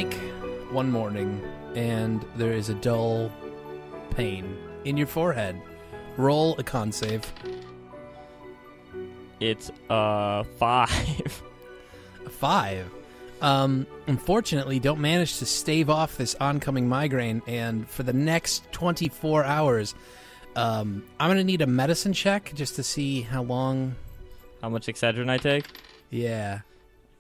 awake one morning and there is a dull pain in your forehead. Roll a con save. It's a 5. A 5. Unfortunately, don't manage to stave off this oncoming migraine, and for the next 24 hours, I'm going to need a medicine check just to see how long... How much Excedrin I take? Yeah.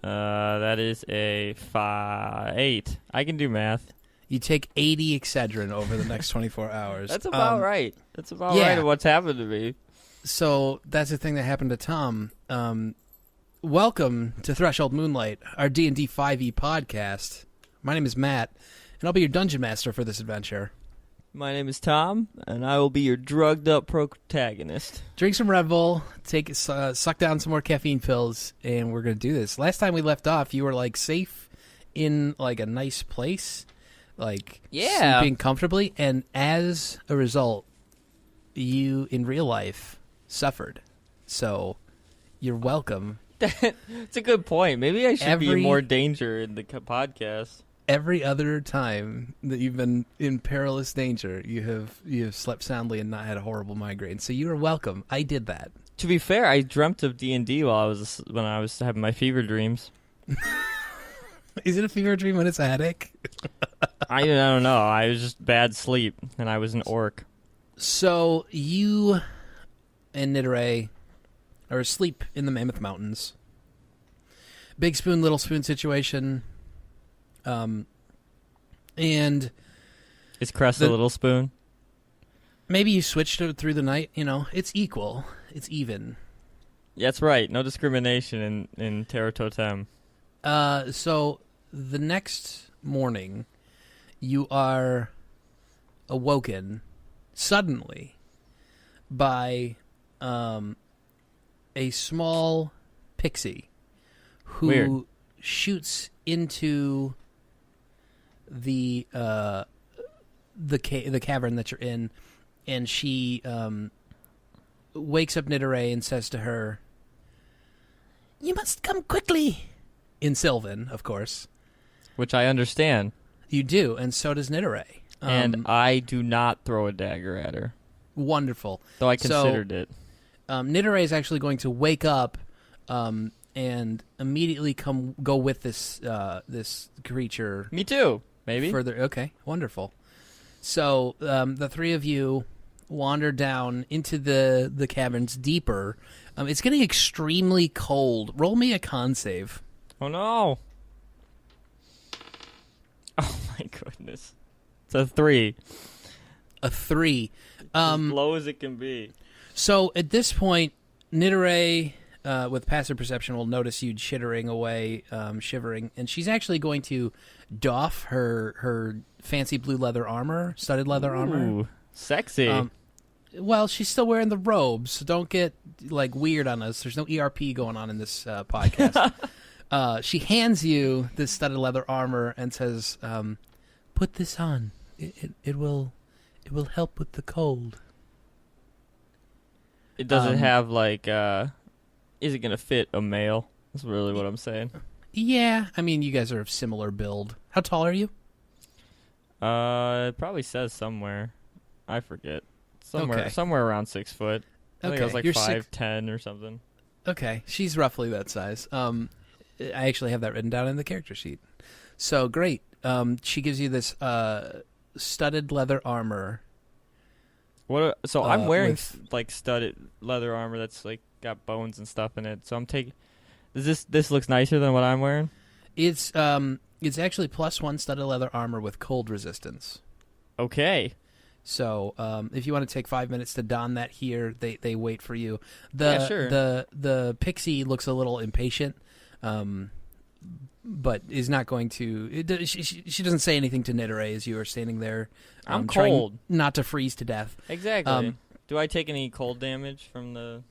That is a 8. I can do math. You take 80 Excedrin over the next 24 hours. That's about right. That's about right of what's happened to me. So that's the thing that happened to Tom. Welcome to Threshold Moonlight, our D&D 5e podcast. My name is Matt, and I'll be your dungeon master for this adventure. My name is Tom, and I will be your drugged-up protagonist. Drink some Red Bull, suck down some more caffeine pills, and we're going to do this. Last time we left off, you were, safe in, a nice place, sleeping comfortably, and as a result, you, in real life, suffered. So, you're welcome. It's a good point. Maybe I should be in more danger in the podcast. Every other time that you've been in perilous danger, you have slept soundly and not had a horrible migraine. So you are welcome. I did that. To be fair, I dreamt of D&D when I was having my fever dreams. Is it a fever dream when it's a headache? I don't know. I was just bad sleep, and I was an orc. So you and Nidere are asleep in the Mammoth Mountains. Big spoon, little spoon situation. And is Crest a little spoon? Maybe you switched it through the night. It's equal. It's even. Yeah, that's right. No discrimination in Terra Totem. So the next morning, you are awoken suddenly by a small pixie who shoots into the cavern that you're in, and she wakes up Nidere and says to her, "You must come quickly," in Sylvan, of course. Which I understand. You do, and so does Nidere. And I do not throw a dagger at her. Wonderful. Though I considered it. Nidere is actually going to wake up and immediately go with this creature. Me too. Maybe. Further. Okay, wonderful. So the three of you wander down into the caverns deeper. It's getting extremely cold. Roll me a con save. Oh, no. Oh, my goodness. It's a 3. A 3. As low as it can be. So at this point, Nidere, with passive perception, will notice you chittering away, shivering, and she's actually going to doff her fancy blue leather armor, studded leather armor. Ooh, sexy. Well, she's still wearing the robes, so don't get weird on us. There's no ERP going on in this podcast. She hands you this studded leather armor and says, "Put this on. It will help with the cold." It doesn't have is it going to fit a male? That's really what I'm saying. Yeah, I mean, you guys are of similar build. How tall are you? It probably says somewhere. I forget. Somewhere around 6 foot. I think it was You're 5'10" or something. Okay, she's roughly that size. I actually have that written down in the character sheet. So great. She gives you this studded leather armor. So I'm wearing studded leather armor that's got bones and stuff in it. So I'm taking. This looks nicer than what I'm wearing? It's actually +1 studded leather armor with cold resistance. Okay. So if you want to take 5 minutes to don that here, they wait for you. Yeah, sure. The pixie looks a little impatient, but is not going to. She doesn't say anything to Nidere as you are standing there. I'm trying cold, not to freeze to death. Exactly. Do I take any cold damage from the?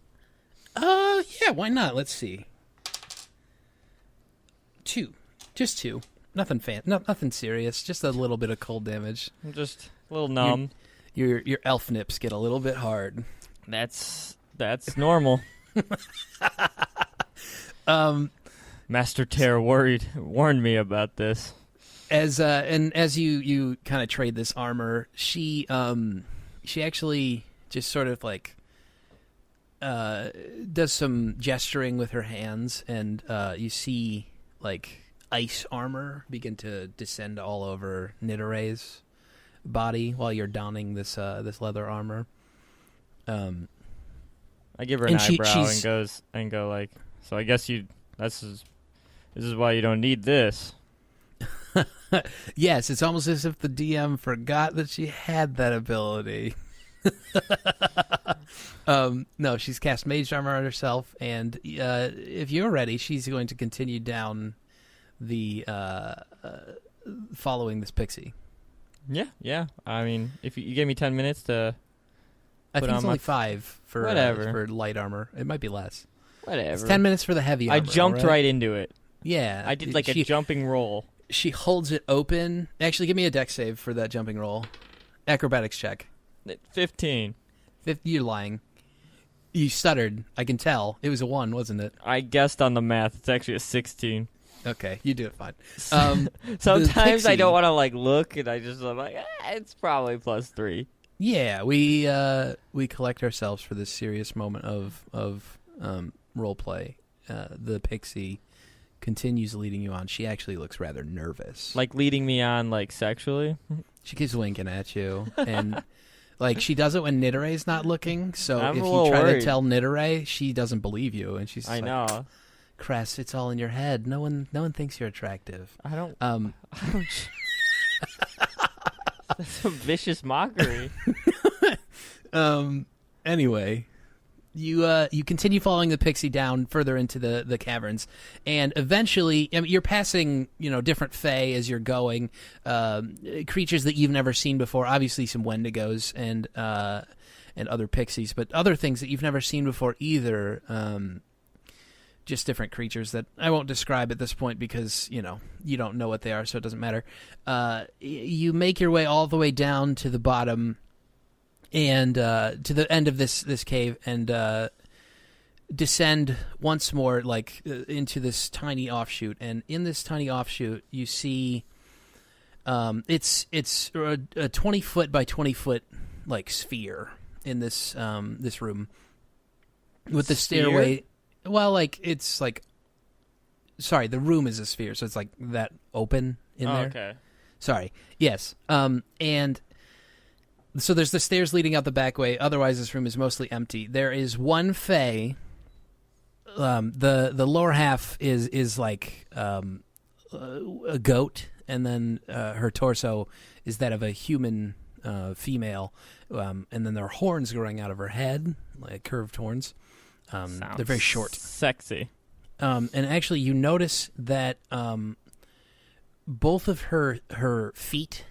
Yeah, why not? Let's see. 2, just 2. Nothing nothing serious. Just a little bit of cold damage. I'm just a little numb. Your elf nips get a little bit hard. That's normal. Master Terror warned me about this. as you kind of trade this armor, she actually just sort of like does some gesturing with her hands, and you see like ice armor begin to descend all over Nidore's body while you're donning this leather armor. I give her an eyebrow and go like, so I guess this is why you don't need this. Yes, it's almost as if the DM forgot that she had that ability. No, she's cast Mage Armor on herself, and if you're ready, she's going to continue down the following this pixie. Yeah. I mean, if you gave me 10 minutes to I think it's only 5 for light armor. It might be less. Whatever. It's 10 minutes for the heavy armor. I jumped right into it. Yeah. I did a jumping roll. She holds it open. Actually, give me a dex save for that jumping roll. Acrobatics check. 15. You're lying. You stuttered. I can tell. It was a 1, wasn't it? I guessed on the math. It's actually a 16. Okay, you do it fine. Sometimes I don't want to like look, and I'm like, it's probably +3. Yeah, we collect ourselves for this serious moment of role play. The pixie continues leading you on. She actually looks rather nervous. Like leading me on, like sexually. She keeps winking at you, and like she does it when Nidore's not looking. So I'm if a you little try worried. to tell Nidore, she doesn't believe you, and she's I like, know. Cress, it's all in your head. No one thinks you're attractive. I don't. That's a vicious mockery. Anyway, you continue following the pixie down further into the caverns, and eventually, I mean, you're passing different fae as you're going, creatures that you've never seen before. Obviously, some Wendigos and other pixies, but other things that you've never seen before either. Just different creatures that I won't describe at this point because, you don't know what they are, so it doesn't matter. You make your way all the way down to the bottom and to the end of this cave and descend once more into this tiny offshoot. And in this tiny offshoot, you see it's a 20-foot by 20-foot sphere in this room with the stairway. Well, sorry, the room is a sphere, so it's like that open in there. Okay. Sorry. Yes. And so there's the stairs leading out the back way. Otherwise, this room is mostly empty. There is one fae. The lower half is like a goat, and then her torso is that of a human female, and then there are horns growing out of her head, like curved horns. They're very short. Sexy. And actually, you notice that both of her feet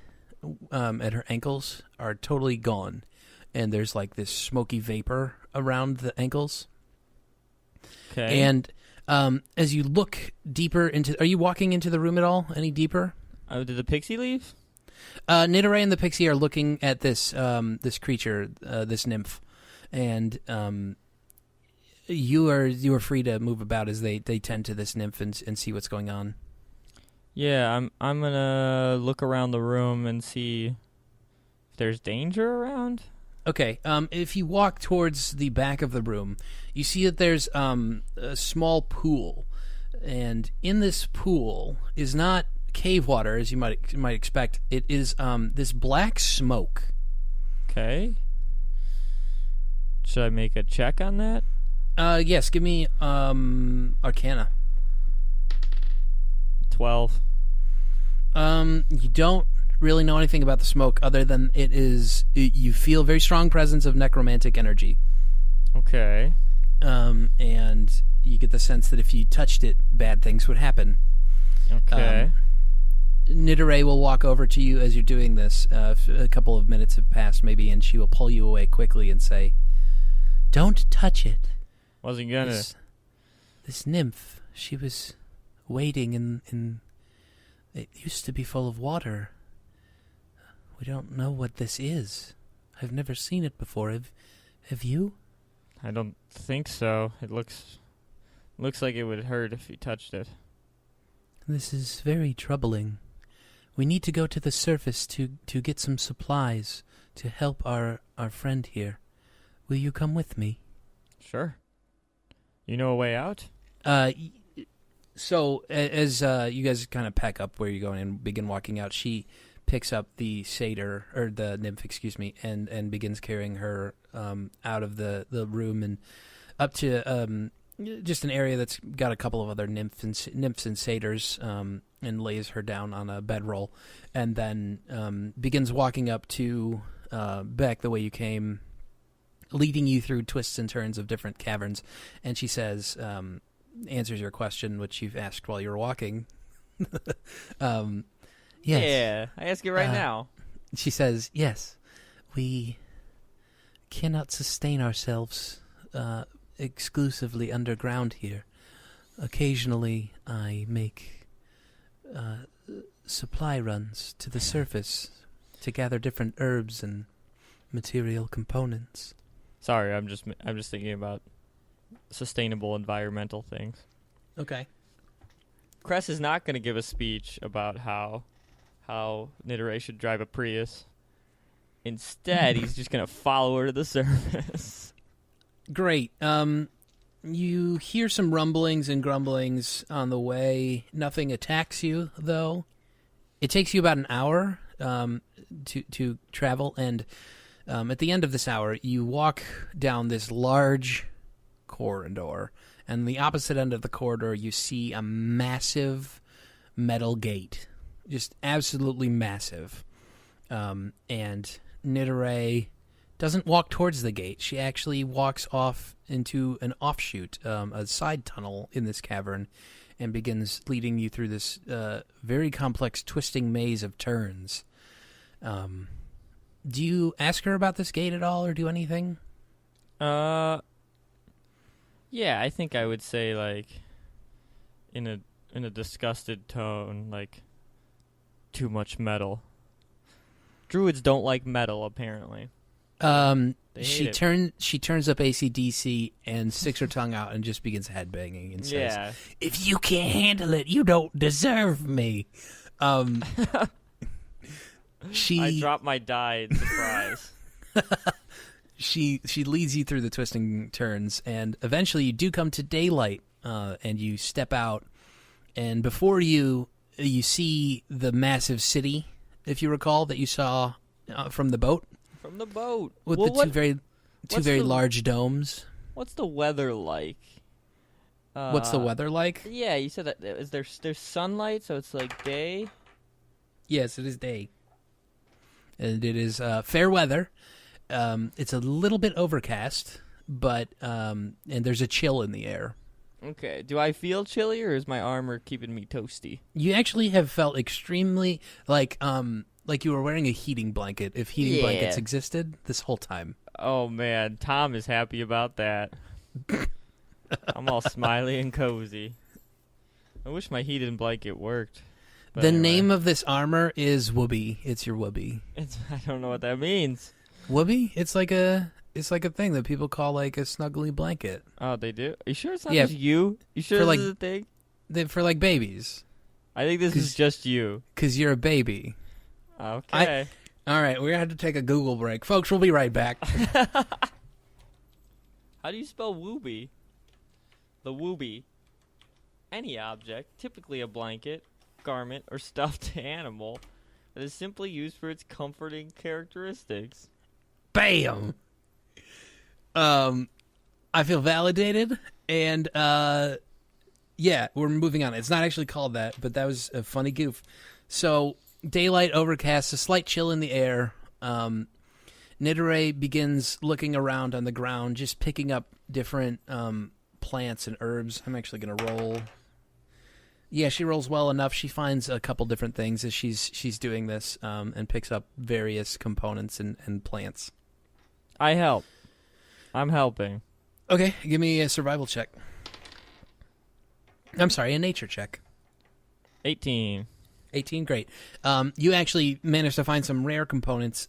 at her ankles are totally gone. And there's like this smoky vapor around the ankles. Okay. And as you look deeper into... Are you walking into the room at all? Any deeper? Did the pixie leave? Nidore and the pixie are looking at this creature, this nymph. And... You are free to move about as they tend to this nymph and see what's going on. Yeah, I'm gonna look around the room and see if there's danger around. Okay, if you walk towards the back of the room, you see that there's a small pool, and in this pool is not cave water as you might expect. It is this black smoke. Okay. Should I make a check on that? Yes, give me Arcana. 12. You don't really know anything about the smoke other than you feel very strong presence of necromantic energy. Okay. And you get the sense that if you touched it, bad things would happen. Okay. Nidore will walk over to you as you're doing this. A couple of minutes have passed maybe, and she will pull you away quickly and say, "Don't touch it. Wasn't gonna. This nymph, she was waiting in. It used to be full of water. We don't know what this is. I've never seen it before. Have you?" I don't think so. It looks like it would hurt if you touched it. This is very troubling. We need to go to the surface to get some supplies to help our friend here. Will you come with me? Sure. You know a way out? So as you guys kind of pack up where you're going and begin walking out, she picks up the satyr, or the nymph, excuse me, and begins carrying her out of the room and up to just an area that's got a couple of other nymphs and satyrs, and lays her down on a bedroll, and then begins walking up to back the way you came, leading you through twists and turns of different caverns. And she says, answers your question, which you've asked while you were walking. Yes. Yeah, I ask it right now. She says, yes, we cannot sustain ourselves exclusively underground here. Occasionally, I make supply runs to the surface to gather different herbs and material components. Sorry, I'm just thinking about sustainable environmental things. Okay. Cress is not going to give a speech about how Nidore should drive a Prius. Instead, he's just going to follow her to the surface. Great. You hear some rumblings and grumblings on the way. Nothing attacks you, though. It takes you about an hour to travel, and at the end of this hour, you walk down this large corridor, and the opposite end of the corridor, you see a massive metal gate. Just absolutely massive. And Nidore doesn't walk towards the gate. She actually walks off into an offshoot, a side tunnel in this cavern, and begins leading you through this very complex twisting maze of turns. Do you ask her about this gate at all, or do anything? Yeah, I think I would say, like, in a disgusted tone, like, too much metal. Druids don't like metal, apparently. She turns up AC/DC and sticks her tongue out and just begins headbanging and says, "If you can't handle it, you don't deserve me." I dropped my die in surprise. She leads you through the twisting turns, and eventually you do come to daylight, and you step out, and before you see the massive city, if you recall, that you saw from the boat. From the boat. With two very large domes. What's the weather like? What's the weather like? Yeah, you said that there's sunlight, so it's like day? Yes, it is day. And it is fair weather. It's a little bit overcast, but and there's a chill in the air. Okay. Do I feel chilly, or is my armor keeping me toasty? You actually have felt extremely like you were wearing a heating blanket, if heating blankets existed this whole time. Oh man, Tom is happy about that. I'm all smiley and cozy. I wish my heating blanket worked. But the name of this armor is Whoopee. It's your Whoopee. I don't know what that means. Whoopee? It's like a thing that people call like a snuggly blanket. Oh, they do? Are you sure it's not just you? You sure this is a thing? For like babies. I think this is just you. Because you're a baby. Okay. All right, we're going to have to take a Google break. Folks, we'll be right back. How do you spell whoopee? The whoopee. Any object, typically a blanket, garment, or stuffed animal, that is simply used for its comforting characteristics. Bam! I feel validated, and yeah, we're moving on. It's not actually called that, but that was a funny goof. So, daylight, overcast, a slight chill in the air. Nidore begins looking around on the ground, just picking up different plants and herbs. I'm actually going to roll. Yeah, she rolls well enough. She finds a couple different things as she's doing this, and picks up various components and plants. I help. I'm helping. Okay, give me a survival check. I'm sorry, a nature check. 18, great. You actually managed to find some rare components,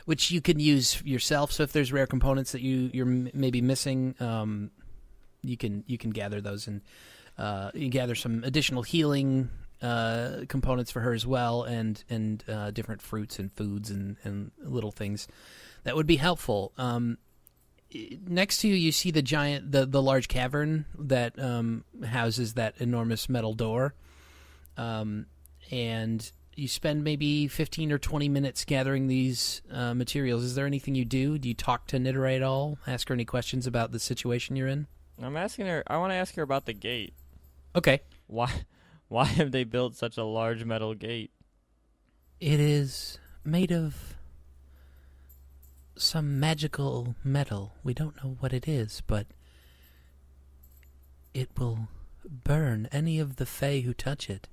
which you can use yourself. So if there's rare components that you're maybe missing, you can gather those, and you gather some additional healing components for her as well, and different fruits and foods and little things that would be helpful. Next to you, you see the large cavern that houses that enormous metal door, and you spend maybe 15 or 20 minutes gathering these materials. Is there anything you do? Do you talk to Nidore at all? Ask her any questions about the situation you're in? I'm asking her. I want to ask her about the gate. Okay. Why have they built such a large metal gate? It is made of some magical metal. We don't know what it is, but it will burn any of the Fae who touch it.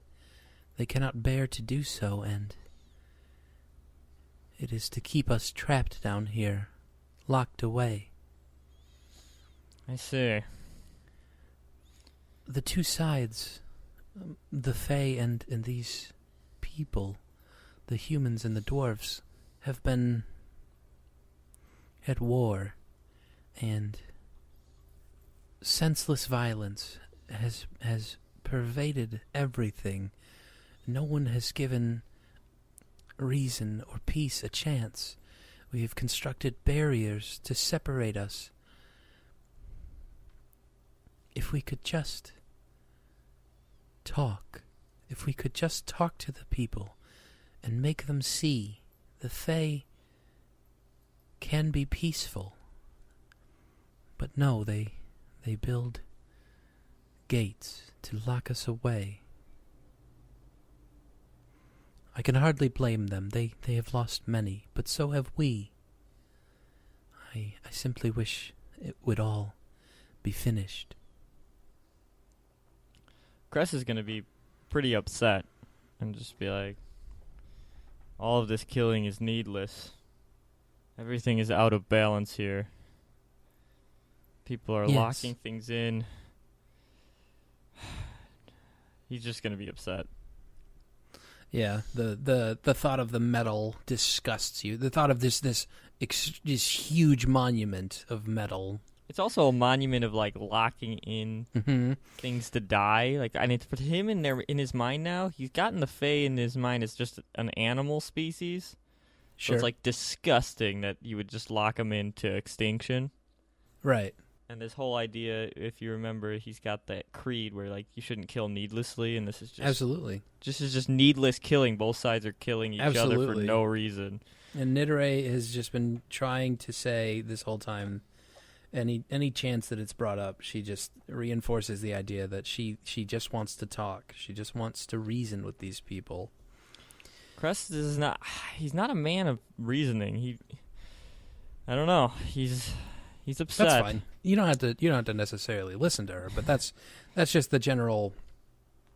They cannot bear to do so, and it is to keep us trapped down here, locked away. I see. The two sides, the Fae and these people, the humans and the dwarves, have been at war, and senseless violence has pervaded everything. No one has given reason or peace a chance. We have constructed barriers to separate us. If we could just talk, if we could just talk to the people and make them see the Fae can be peaceful. But no, they build gates to lock us away. I can hardly blame them. They have lost many, but so have we. I simply wish it would all be finished. Cress is going to be pretty upset and just be like, all of this killing is needless. Everything is out of balance here. People are locking things in. He's just going to be upset. Yeah, the thought of the metal disgusts you. The thought of this huge monument of metal. It's also a monument of like locking in things to die. Like, I mean, for him in his mind now, he's gotten the Fae in his mind as just an animal species. Sure. So it's like disgusting that you would just lock him into extinction. Right. And this whole idea, if you remember, he's got that creed where like you shouldn't kill needlessly, and this is just absolutely just needless killing. Both sides are killing each other for no reason. And Nidore has just been trying to say this whole time, any chance that it's brought up, she just reinforces the idea that she just wants to talk. She just wants to reason with these people. Crest is he's not a man of reasoning. I don't know. He's upset. That's fine. You don't have to necessarily listen to her, but that's just the general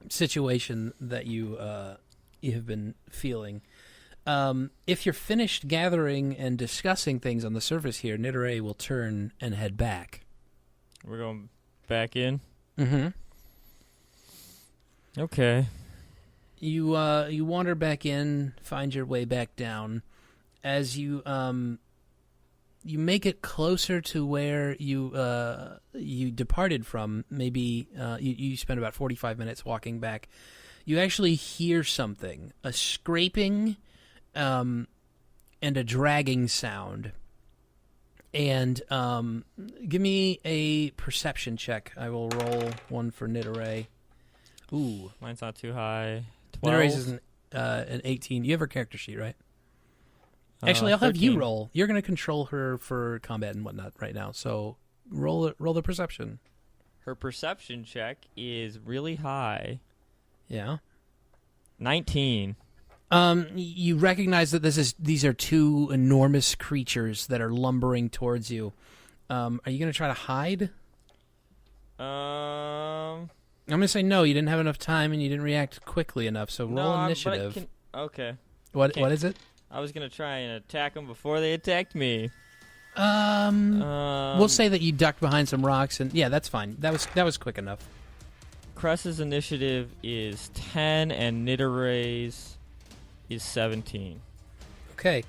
situation that you have been feeling. If you're finished gathering and discussing things on the surface here, Nidore will turn and head back. We're going back in? Mm-hmm. Okay. You wander back in, find your way back down. As you make it closer to where you departed from. Maybe you spend about 45 minutes walking back. You actually hear something, a scraping and a dragging sound. And give me a perception check. I will roll one for Nidore. Ooh. Mine's not too high. 12. Nidore's is an 18. You have her character sheet, right? Actually, I'll 13. have you roll. You're going to control her for combat and whatnot right now. So roll the perception. Her perception check is really high. Yeah. 19. You recognize that these are two enormous creatures that are lumbering towards you. Are you going to try to hide? I'm going to say no. You didn't have enough time and you didn't react quickly enough. So roll initiative. Okay. What is it? I was going to try and attack them before they attacked me. We'll say that you ducked behind some rocks, and yeah, that's fine. That was quick enough. Cress's initiative is 10, and Nidore's is 17. Okay.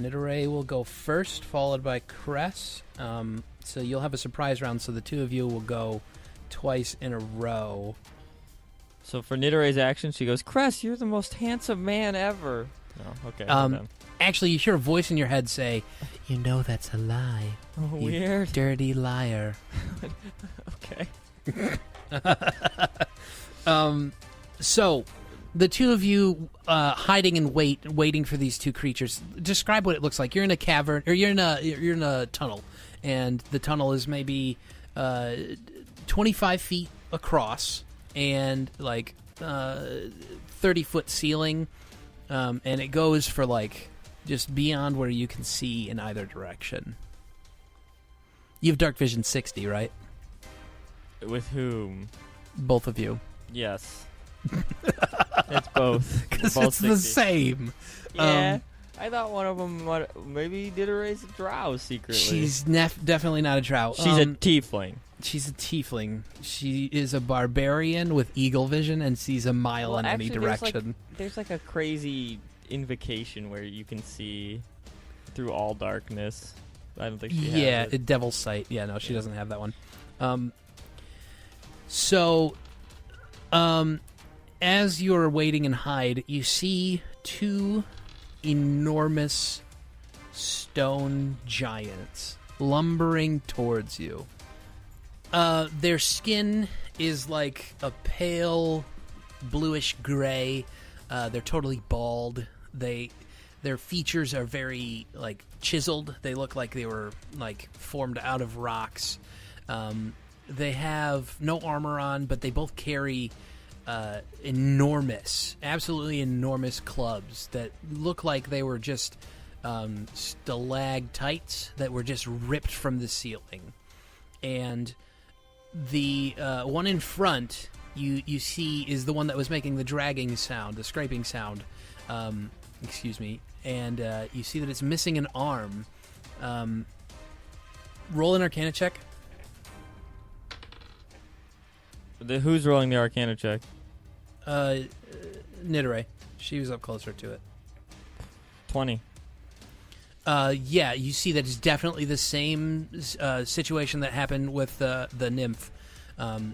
Nidore will go first, followed by Cress. So you'll have a surprise round, so the two of you will go twice in a row. So for Nidoree's action, she goes, Cress, you're the most handsome man ever. No, okay. Actually, you hear a voice in your head say, you know that's a lie. Oh, you weird. Dirty liar. Okay. So, the two of you hiding in waiting for these two creatures. Describe what it looks like. You're in a cavern, or you're in a tunnel, and the tunnel is maybe 25 feet across, and like 30-foot ceiling, and it goes for like just beyond where you can see in either direction. You have dark vision 60, right? With whom? Both of you. Yes. It's both. Because both it's 60. the same. Yeah. I thought one of them maybe did erase a drow secretly. She's definitely not a drow. She's a tiefling. She's a tiefling. She is a barbarian with eagle vision and sees a mile in any direction. There's like a crazy invocation where you can see through all darkness. I don't think she has it. Devil's Sight. Yeah, no, she doesn't have that one. So, as you're waiting and hide, you see two enormous stone giants lumbering towards you. Their skin is like a pale bluish gray. They're totally bald. Their features are very like chiseled. They look like they were like formed out of rocks. They have no armor on, but they both carry absolutely enormous clubs that look like they were just stalactites that were just ripped from the ceiling. And the one in front you see is the one that was making the dragging sound, the scraping sound. Excuse me. And you see that it's missing an arm. Roll an Arcana check. Who's rolling the Arcana check? Nidoree. She was up closer to it. 20. Yeah, you see that it's definitely the same situation that happened with the nymph.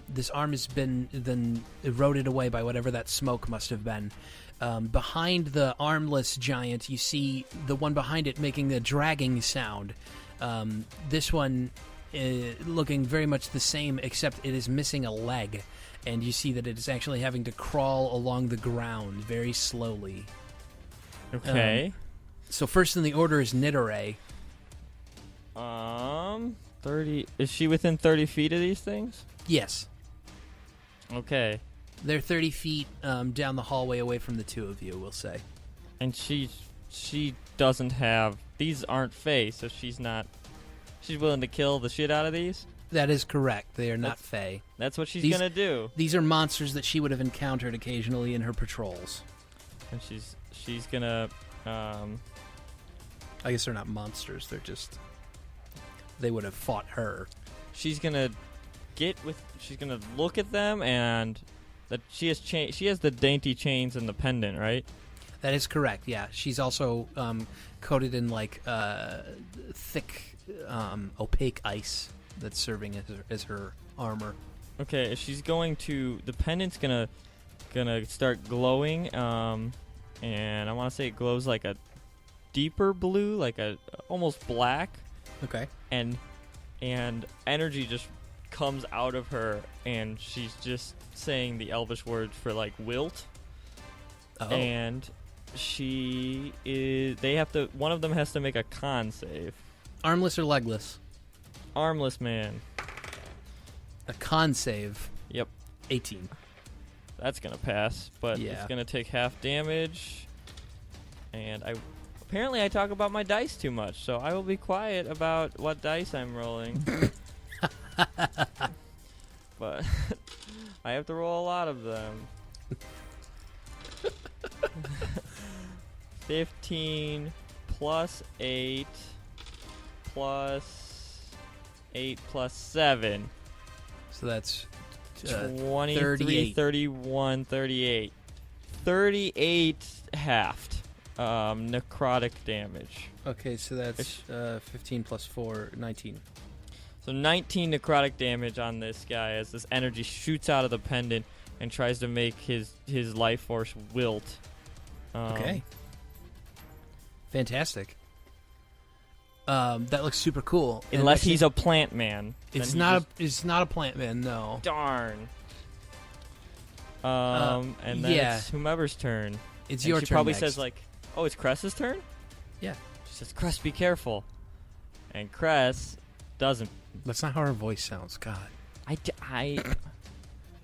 This arm has been eroded away by whatever that smoke must have been. Behind the armless giant, you see the one behind it making the dragging sound. This one looking very much the same, except it is missing a leg. And you see that it is actually having to crawl along the ground very slowly. Okay. So first in the order is Nidoree. 30. Is she within 30 feet of these things? Yes. Okay. They're 30 feet down the hallway away from the two of you, we'll say. And she doesn't have... These aren't Fae, so she's willing to kill the shit out of these? That is correct. They are not Fae. That's what she's gonna do. These are monsters that she would have encountered occasionally in her patrols. And she's gonna... I guess they're not monsters. They're just... They would have fought her. She's gonna she's gonna look at them, and that she has the dainty chains and the pendant, right? That is correct. Yeah, she's also coated in like thick, opaque ice that's serving as her armor. Okay, she's going to... The pendant's gonna start glowing, and I want to say it glows like a deeper blue, like a almost black. Okay. And energy just comes out of her, and she's just saying the Elvish words for like wilt. Oh. And one of them has to make a con save. Armless or legless? Armless man. A con save. Yep. 18. That's gonna pass, but yeah. It's gonna take half damage. And apparently I talk about my dice too much, so I will be quiet about what dice I'm rolling. But I have to roll a lot of them. 15 plus 8 plus 8 plus 7. So that's 23, 38. 31, 38. 38 halved necrotic damage. Okay, so that's 15 plus 4, 19. So 19 necrotic damage on this guy as this energy shoots out of the pendant, and tries to make his life force wilt. Okay. Fantastic. That looks super cool. Unless he's a plant man. It's not a plant man, no. Darn. And then it's whomever's turn. It's your turn. She probably next. says like, "Oh, it's Cress's turn." Yeah. She says, "Cress, be careful," and Cress doesn't. That's not how her voice sounds. God. I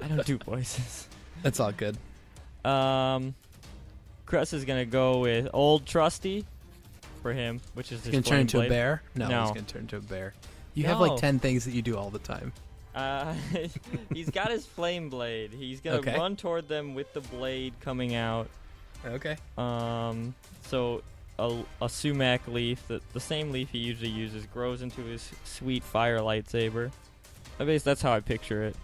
don't do voices. That's all good. Cress is gonna go with Old Trusty for him, which is his gonna turn into blade. a bear. No, no, he's gonna turn into a bear. You have like 10 things that you do all the time. He's got his flame blade. He's gonna run toward them with the blade coming out. Okay. So a sumac leaf, the same leaf he usually uses, grows into his sweet fire lightsaber. I guess that's how I picture it.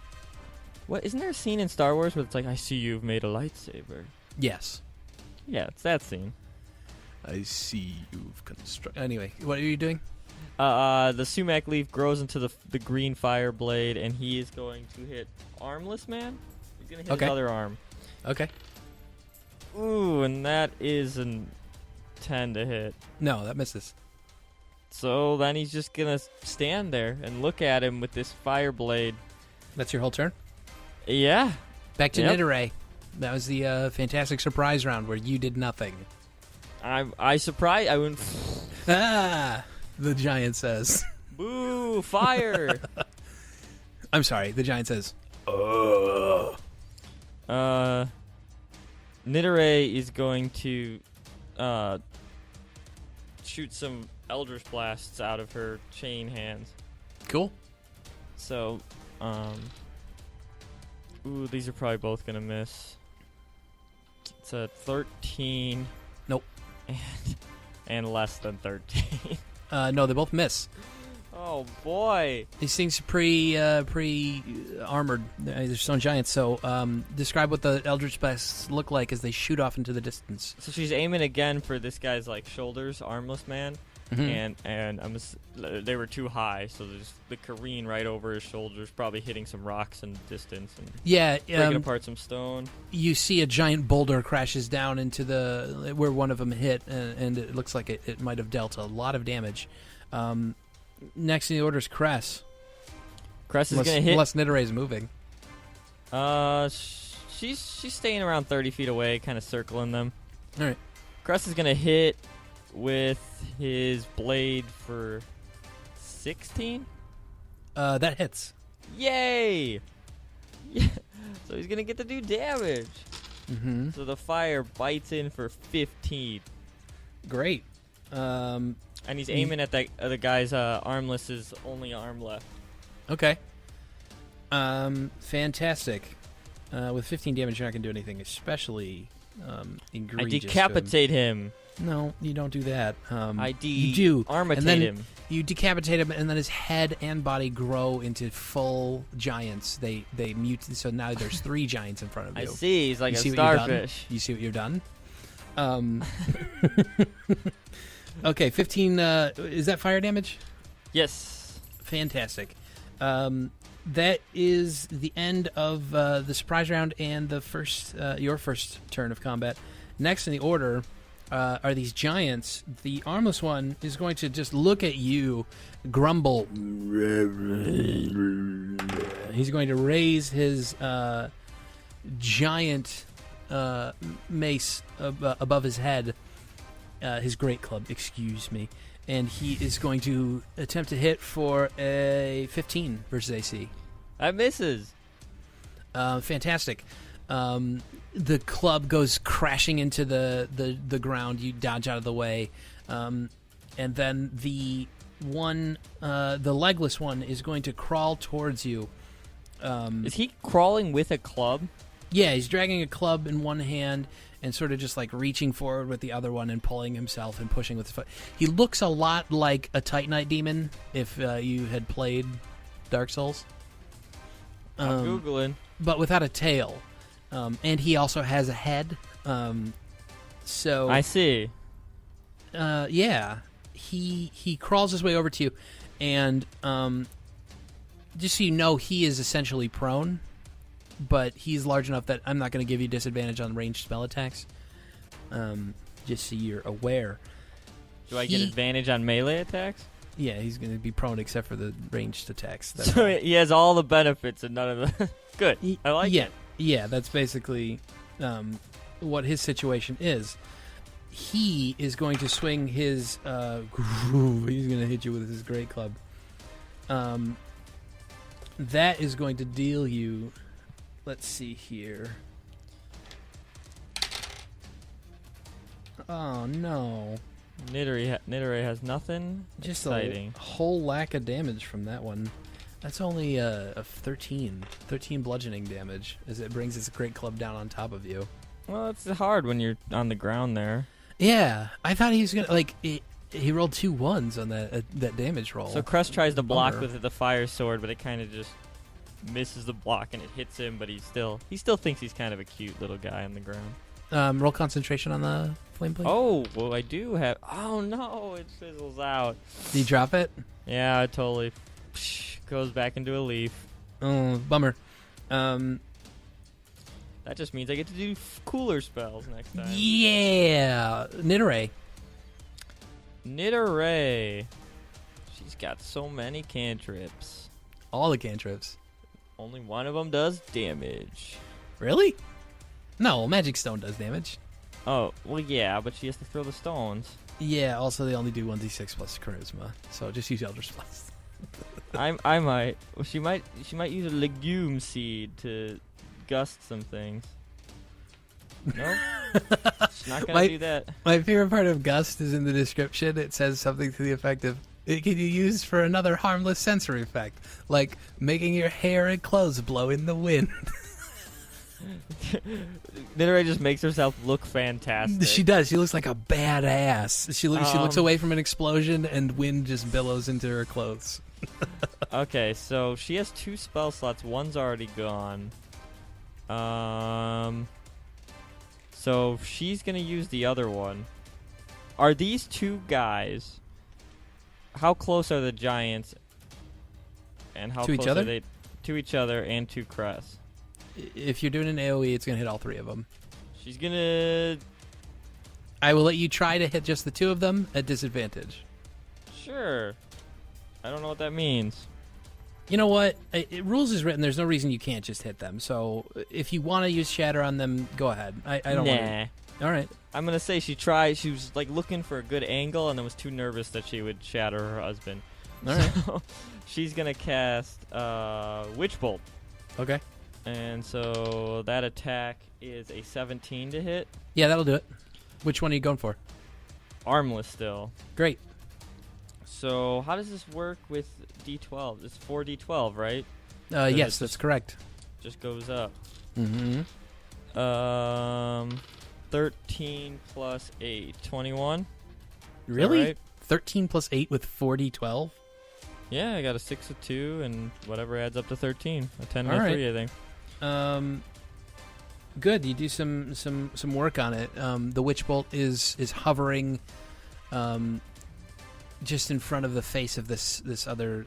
What, isn't there a scene in Star Wars where it's like, "I see you've made a lightsaber"? Yes. Yeah, it's that scene. I see you've constructed. Anyway, what are you doing? The sumac leaf grows into the green fire blade, and he is going to hit Armless Man. He's gonna hit his other arm. Okay. Ooh, and that is a 10 to hit. No, that misses. So then he's just gonna stand there and look at him with this fire blade. That's your whole turn? Yeah. Back to Nidoray. That was the fantastic surprise round where you did nothing. I surprised. I went. The giant says. Boo! Fire! I'm sorry. The giant says. Nidoray is going to shoot some Eldritch Blasts out of her chain hands. Cool. So, these are probably both gonna miss. It's a 13. Nope. And less than 13. No, they both miss. Oh boy! These things are pre armored. They're stone giants. So, describe what the Eldritch Blasts look like as they shoot off into the distance. So she's aiming again for this guy's like shoulders, Armless Man, and they were too high, so there's the careen right over his shoulders, probably hitting some rocks in the distance and breaking apart some stone. You see a giant boulder crashes down into where one of them hit, and it looks like it might have dealt a lot of damage. Next in the order is Cress. Cress is going to hit. Unless Nidoray is moving. She's staying around 30 feet away, kind of circling them. All right. Cress is going to hit with his blade for 16. That hits. Yay! Yeah. So he's going to get to do damage. Mm-hmm. So the fire bites in for 15. Great. And he's aiming at the guy's armless's only arm left. Okay. Fantastic. With 15 damage, you're not going to do anything especially egregious. I decapitate him. No, you don't do that. You do. Armitate him. You decapitate him, and then his head and body grow into full giants. They mute, so now there's 3 giants in front of you. I see. He's like a starfish. You see what you've done? Okay, 15. Is that fire damage? Yes. Fantastic. That is the end of the surprise round and the your first turn of combat. Next in the order are these giants. The armless one is going to just look at you, grumble. He's going to raise his giant mace above his head. His great club, excuse me. And he is going to attempt to hit for a 15 versus AC. That misses. Fantastic. The club goes crashing into the ground. You dodge out of the way. And then the legless one is going to crawl towards you. Is he crawling with a club? Yeah, he's dragging a club in one hand and sort of just like reaching forward with the other one and pulling himself and pushing with his foot. He looks a lot like a Titanite demon if you had played Dark Souls. I'm Googling. But without a tail. And he also has a head. So I see. Yeah. He crawls his way over to you, and just so you know, he is essentially prone. but he's large enough that I'm not going to give you disadvantage on ranged spell attacks. Just so you're aware. Do I get advantage on melee attacks? Yeah, he's going to be prone except for the ranged attacks. So he has all the benefits and none of the... Good. I like it. Yeah, that's basically what his situation is. He is going to swing his... he's going to hit you with his great club. That is going to deal you... Let's see here. Oh, no. Nidore has nothing Just exciting. A whole lack of damage from that one. That's only a 13 bludgeoning damage as it brings its great club down on top of you. Well, it's hard when you're on the ground there. Yeah, I thought he was going to, he rolled 2 1s on that damage roll. So Crest tries to block with the fire sword, but it kind of just misses the block and it hits him, but he still thinks he's kind of a cute little guy on the ground. Roll concentration on the flame blade. Oh, well, I do have... Oh, no, it fizzles out. Did you drop it? Yeah, it totally goes back into a leaf. Oh, bummer. That just means I get to do cooler spells next time. Yeah! Nidore. She's got so many cantrips. All the cantrips. Only one of them does damage. Really? No, Magic Stone does damage. Oh, well, yeah, but she has to throw the stones. Yeah, also they only do 1d6 plus charisma, so just use Eldritch Blast. I might. Well, she might use a legume seed to gust some things. No, she's not gonna do that. My favorite part of gust is in the description. It says something to the effect of, "It can be used for another harmless sensory effect, like making your hair and clothes blow in the wind." Nidore just makes herself look fantastic. She does. She looks like a badass. She looks away from an explosion, and wind just billows into her clothes. Okay, so she has 2 spell slots. One's already gone. So she's gonna use the other one. Are these 2 guys? How close are the giants? And how to close each other? are they to each other and to Cress? If you're doing an AoE, it's gonna hit all 3 of them. She's gonna... I will let you try to hit just the 2 of them at disadvantage. Sure. I don't know what that means. You know what? Rules is written. There's no reason you can't just hit them. So if you want to use Shatter on them, go ahead. I don't want to. All right. I'm going to say she tried. She was like looking for a good angle and then was too nervous that she would shatter her husband. All right. So she's going to cast Witch Bolt. Okay. And so that attack is a 17 to hit. Yeah, that'll do it. Which one are you going for? Armless still. Great. So how does this work with D12? It's 4D12, right? Yes, that's correct. Just goes up. Mm-hmm. 13 plus 8. 21. Really? Right? 13 plus 8 with 4d12? Yeah, I got a 6, a 2, and whatever adds up to 13. A 10 and All a right. 3, I think. Good. You do some work on it. The Witch Bolt is hovering just in front of the face of this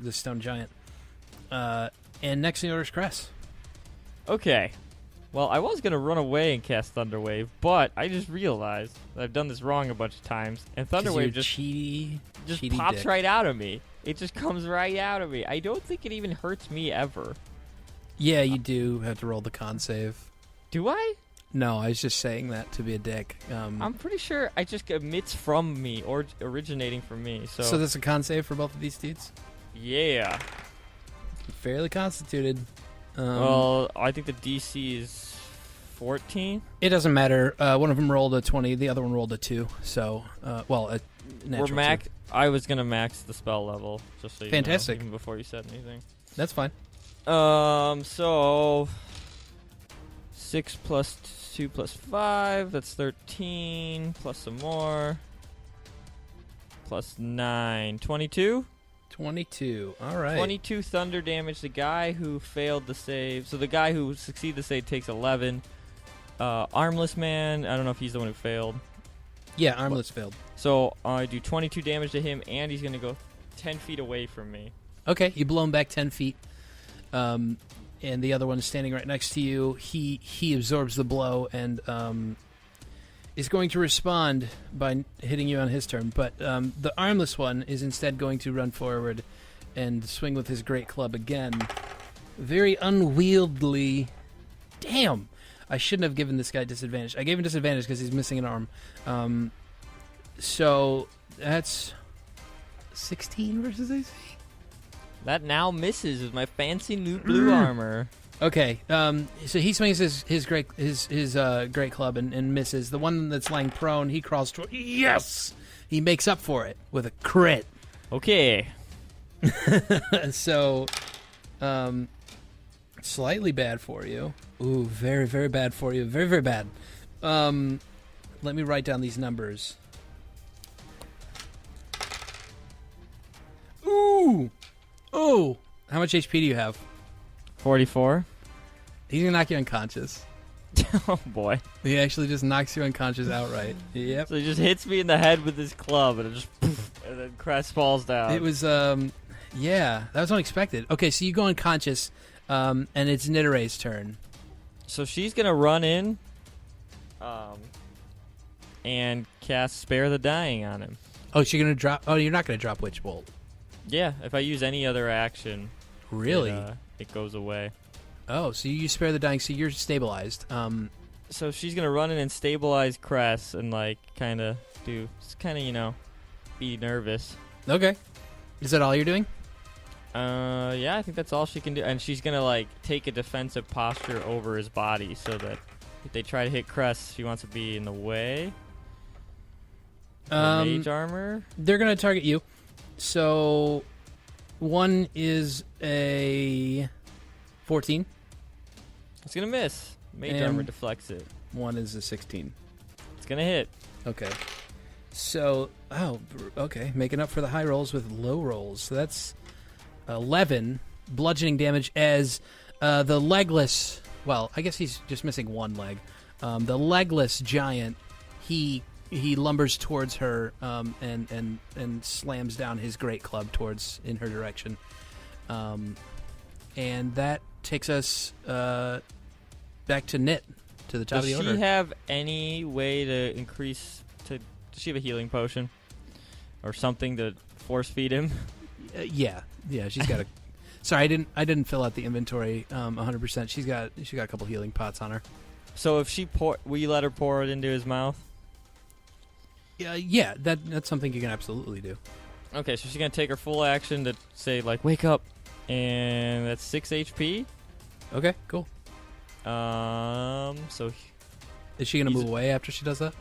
stone giant. And next in the order is Cress. Okay. Well, I was going to run away and cast Thunderwave, but I just realized that I've done this wrong a bunch of times, and Thunderwave just pops dick. right out of me. It just comes right out of me. I don't think it even hurts me ever. Yeah, you do have to roll the con save. Do I? No, I was just saying that to be a dick. I'm pretty sure it just emits from me or originating from me. So that's a con save for both of these dudes? Yeah. Fairly constituted. Well, I think the DC is 14. It doesn't matter. One of them rolled a 20, the other one rolled a 2. So, a natural 2. I was going to max the spell level, just so you Fantastic. know, even before you said anything. That's fine. So 6 plus 2 plus 5, that's 13, plus some more, plus 9, 22? 22, all right. 22 thunder damage. The guy who failed the save, so the guy who succeeded the save takes 11. Armless man, I don't know if he's the one who failed. Yeah, Armless failed. So I do 22 damage to him, and he's going to go 10 feet away from me. Okay, you blow him back 10 feet. and the other one is standing right next to you. He absorbs the blow and is going to respond by hitting you on his turn. But the armless one is instead going to run forward and swing with his great club again. Very unwieldy. Damn! I shouldn't have given this guy disadvantage. I gave him disadvantage because he's missing an arm. So that's 16 versus AC. That now misses with my fancy new blue armor. Okay, so he swings his great club and misses. The one that's lying prone, he crawls toward. Yes, he makes up for it with a crit. Okay. So, slightly bad for you. Ooh, very, very bad for you. Very, very bad. Let me write down these numbers. Ooh! Oh! How much HP do you have? 44. He's gonna knock you unconscious. Oh, boy. He actually just knocks you unconscious outright. Yep. So he just hits me in the head with his club, and it just poof, and then Crest falls down. It was, yeah, that was unexpected. Okay, so you go unconscious, and it's Nidoree's turn. So she's gonna run in, and cast Spare the Dying on him. Oh, she's gonna drop. Oh, you're not gonna drop Witch Bolt. Yeah, if I use any other action, really, it goes away. Oh, so you use Spare the Dying, so you're stabilized. So she's gonna run in and stabilize Cress and kind of be nervous. Okay, is that all you're doing? Yeah, I think that's all she can do, and she's gonna take a defensive posture over his body so that if they try to hit Cress, she wants to be in the way. Mage armor. They're gonna target you. So, one is a 14. It's going to miss. Mage armor deflects it. One is a 16. It's going to hit. Okay. So, okay. Making up for the high rolls with low rolls. So that's 11 bludgeoning damage as the legless, well, I guess he's just missing one leg. The legless giant, he lumbers towards her and slams down his great club in her direction. And that takes us back to Nit, to the top of the order. Does she have any way to increase... Does she have a healing potion? Or something to force feed him? Yeah, she's got a... Sorry, I didn't fill out the inventory 100%. She's got a couple healing pots on her. So if she will you let her pour it into his mouth? Yeah, that's something you can absolutely do. Okay, so she's going to take her full action to say, wake up. And that's 6 HP. Okay, cool. So... Is she going to move away after she does that?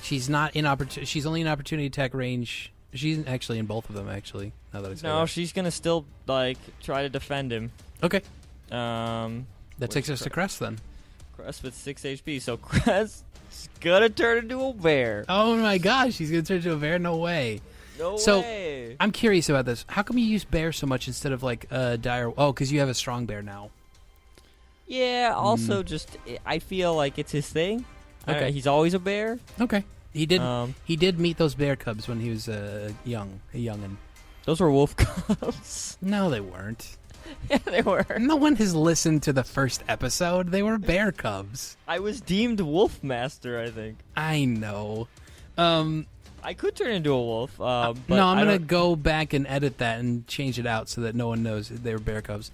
She's not in She's only in opportunity attack range. She's actually in both of them, actually, now that I say that. No, she's going to still, try to defend him. Okay. That takes us to Crest, then. Crest with 6 HP, so Crest... She's gonna turn into a bear. Oh my gosh, she's gonna turn into a bear? No way. No so, way. I'm curious about this. How come you use bear so much instead of dire? Oh, because you have a strong bear now. Yeah. Also, just I feel like it's his thing. Okay. He's always a bear. Okay. He did. He did meet those bear cubs when he was a youngin. Those were wolf cubs. No, they weren't. Yeah, they were. No one has listened to the first episode. They were bear cubs. I was deemed wolf master, I think. I know. I could turn into a wolf. But no, I'm going to go back and edit that and change it out so that no one knows they were bear cubs.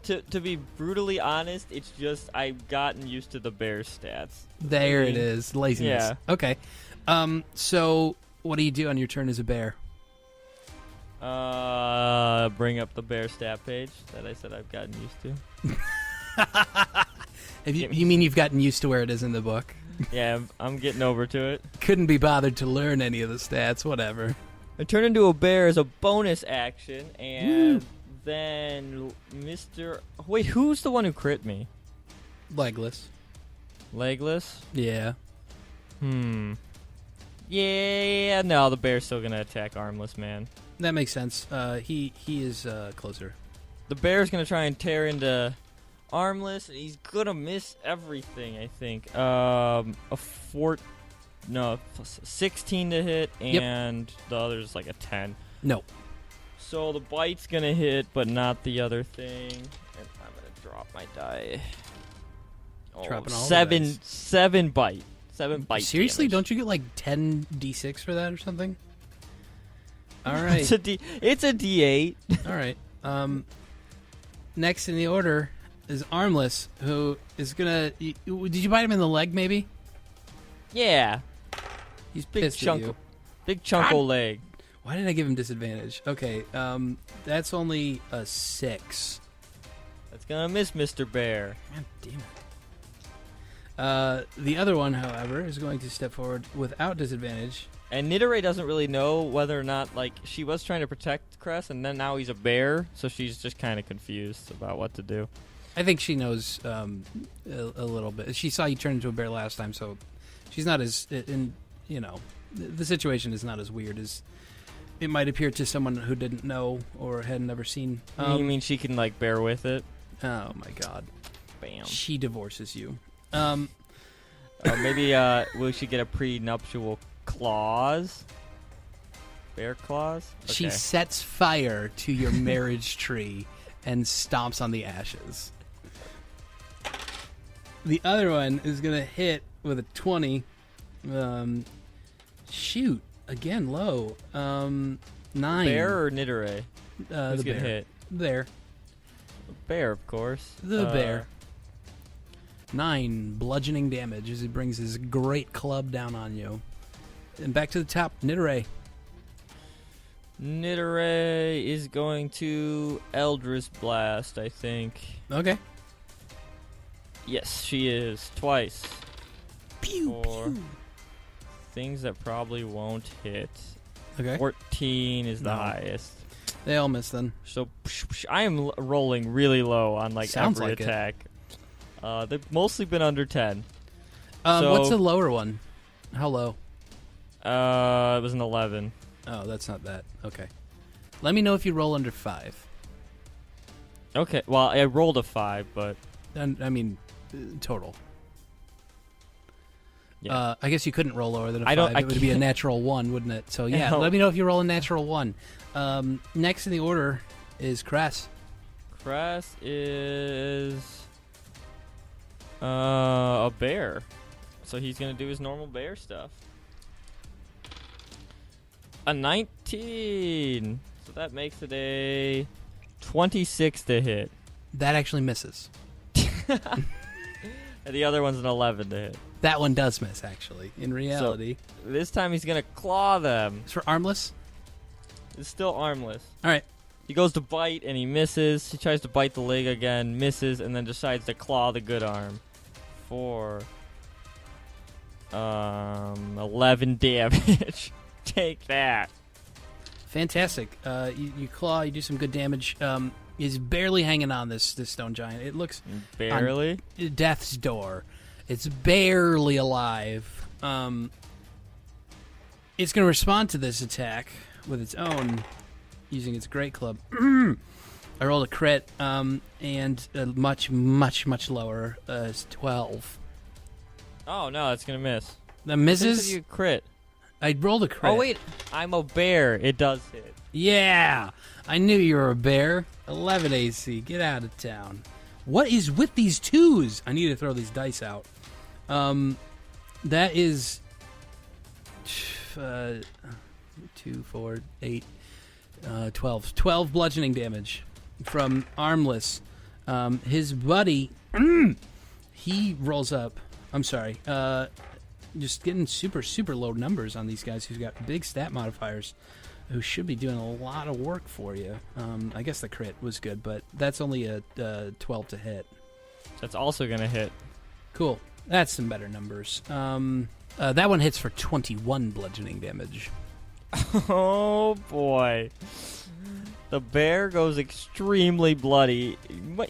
To be brutally honest, it's just I've gotten used to the bear stats. There it is. Laziness. Yeah. Okay. So what do you do on your turn as a bear? Bring up the bear stat page that I said I've gotten used to. You mean you've gotten used to where it is in the book? Yeah, I'm getting over to it. Couldn't be bothered to learn any of the stats, whatever. I turn into a bear as a bonus action, and then Wait, who's the one who crit me? Legless. Legless? Yeah. Yeah, no, the bear's still gonna attack Armless Man. That makes sense. He is closer. The bear's gonna try and tear into Armless, and he's gonna miss everything, I think. 16 to hit, and the other's like a 10. No. So the bite's gonna hit, but not the other thing. And I'm gonna drop my die. Oh, Dropping all seven, the dice. 7 bite. 7 bite. Seriously, damage. don't you get like 10 d6 for that or something? All right. It's a D8. All right. Next in the order is Armless, who is gonna. Did you bite him in the leg? Maybe. Yeah. He's Big pissed chunk. at you. Big chunk of leg. Why did I give him disadvantage? Okay. That's only a 6. That's gonna miss Mr. Bear. Man, damn it. The other one, however, is going to step forward without disadvantage. And Nidore doesn't really know whether or not, like, she was trying to protect Cress, and then now he's a bear, so she's just kind of confused about what to do. I think she knows a little bit. She saw you turn into a bear last time, so she's not as the situation is not as weird as it might appear to someone who didn't know or had never seen. You mean she can, like, bear with it? Oh my God! Bam. She divorces you. Maybe will she get a prenuptial clause? Bear clause? Okay. She sets fire to your marriage tree and stomps on the ashes. The other one is going to hit with a 20. Shoot. Again, low. 9. Bear or Nidore? The bear. Hit? There. Bear, of course. The bear. 9 bludgeoning damage as he brings his great club down on you. And back to the top, Nidore. Nidore is going to Eldritch Blast, I think. Okay. Yes, she is. Twice. Pew, pew. Things that probably won't hit. Okay. 14 is the highest. They all miss then. So I am rolling really low on Sounds every like attack. They've mostly been under 10. What's the lower one? How low? It was an 11. Oh, that's not that. Okay. Let me know if you roll under 5. Okay. Well, I rolled a 5, but I mean, total. Yeah. I guess you couldn't roll lower than a 5. It would be a natural 1, wouldn't it? So yeah, let me know if you roll a natural 1. Next in the order is Cress. Cress is a bear, so he's gonna do his normal bear stuff. A 19, so that makes it a 26 to hit. That actually misses. And the other one's an 11 to hit. That one does miss, actually, in reality. So this time he's going to claw them. It's for armless? It's still armless. All right. He goes to bite, and he misses. He tries to bite the leg again, misses, and then decides to claw the good arm. For 11 damage. Take that. Fantastic. You claw, you do some good damage. He's barely hanging on, this stone giant. It looks... Barely? On death's door. It's barely alive. It's going to respond to this attack with its own, using its great club. I rolled a crit, and a much, much, much lower, 12. Oh, no, that's going to miss. That misses? You crit. I rolled a crit. Oh, wait. I'm a bear. It does hit. Yeah. I knew you were a bear. 11 AC. Get out of town. What is with these 2s? I need to throw these dice out. That is 2, 4, 8, 12. 12 bludgeoning damage from Armless. His buddy, he rolls up. I'm sorry. Just getting super, super low numbers on these guys who's got big stat modifiers, who should be doing a lot of work for you. I guess the crit was good, but that's only a 12 to hit. That's also going to hit. Cool. That's some better numbers. That one hits for 21 bludgeoning damage. Oh, boy. The bear goes extremely bloody.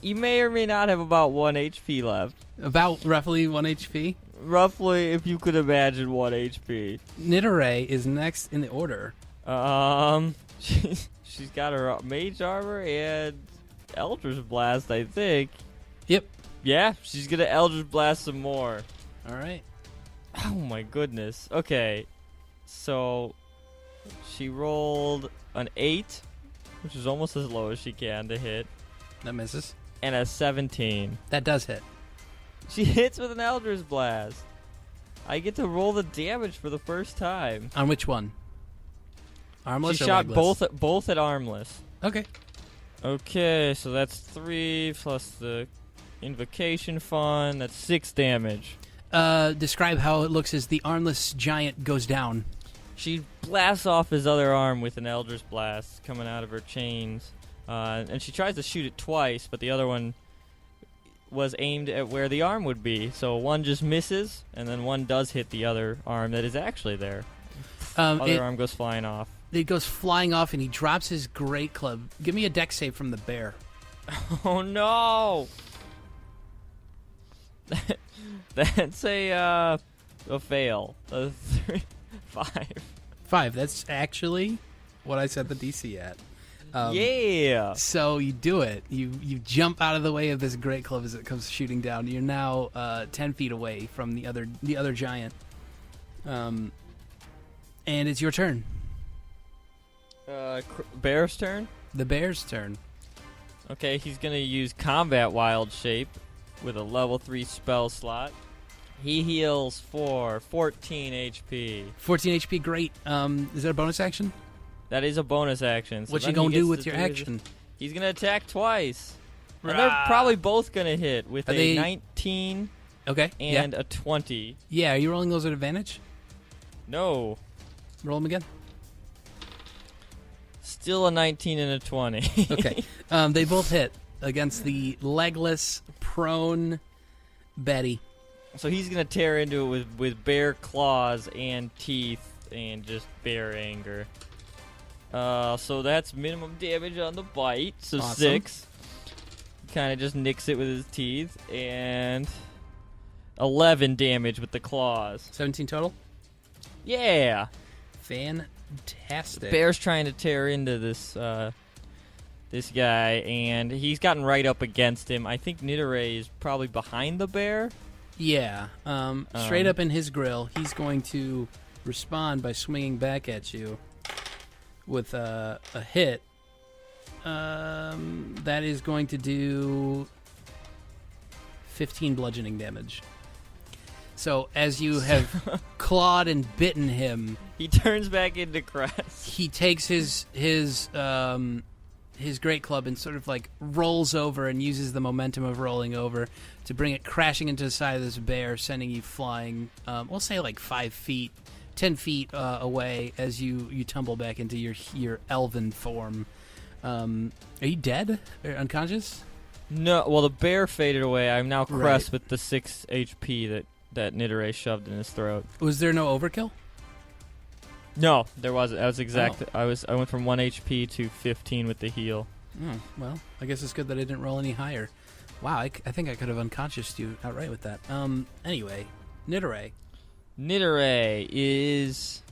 You may or may not have about 1 HP left. About roughly 1 HP? Roughly, if you could imagine 1 HP. Nidore is next in the order. She's got her mage armor and Eldritch Blast, I think. Yep. Yeah, she's gonna Eldritch Blast some more. All right. Oh my goodness. Okay, so she rolled an 8, which is almost as low as she can to hit. That misses. and a 17. That does hit. She hits with an Eldritch Blast. I get to roll the damage for the first time. On which one? Armless she or shot legless? both at armless. Okay. Okay, so that's 3 plus the invocation fun. That's 6 damage. Describe how it looks as the armless giant goes down. She blasts off his other arm with an Eldritch Blast coming out of her chains. And she tries to shoot it twice, but the other one was aimed at where the arm would be. So one just misses, and then one does hit the other arm that is actually there. Other arm goes flying off. It goes flying off, and he drops his great club. Give me a dex save from the bear. Oh, no! That's a fail. 5. 5. That's actually what I set the DC at. Yeah. So you do it. You jump out of the way of this great club as it comes shooting down. You're now 10 feet away from the other giant. And it's your turn. Bear's turn? The bear's turn. Okay, he's going to use Combat Wild Shape with a level 3 spell slot. He heals for 14 HP. 14 HP, great. Is that a bonus action? That is a bonus action. So what you gonna do with your action? He's going to attack twice. And they're probably both going to hit with a 19 and a 20. Yeah, are you rolling those at advantage? No. Roll them again. Still a 19 and a 20. Okay. They both hit against the legless, prone Betty. So he's going to tear into it with bare claws and teeth and just bare anger. So that's minimum damage on the bite, so awesome. 6. Kind of just nicks it with his teeth. And 11 damage with the claws. 17 total? Yeah. Fantastic. Bear's trying to tear into this this guy, and he's gotten right up against him. I think Nidore is probably behind the bear. Yeah. Straight up in his grill, he's going to respond by swinging back at you with a hit. That is going to do 15 bludgeoning damage. So as you have clawed and bitten him, he turns back into Crest. He takes his great club and sort of like rolls over and uses the momentum of rolling over to bring it crashing into the side of this bear, sending you flying, we'll say like 5 feet, 10 feet away as you tumble back into your elven form. Are you dead or unconscious? No, well, the bear faded away. I'm now Crest with the 6 HP that Nidore shoved in his throat. Was there no overkill? No, there wasn't. That was exact. Oh. I went from 1 HP to 15 with the heal. Oh, well, I guess it's good that I didn't roll any higher. Wow, I think I could have unconscioused you outright with that. Anyway, Nidore. Nidore is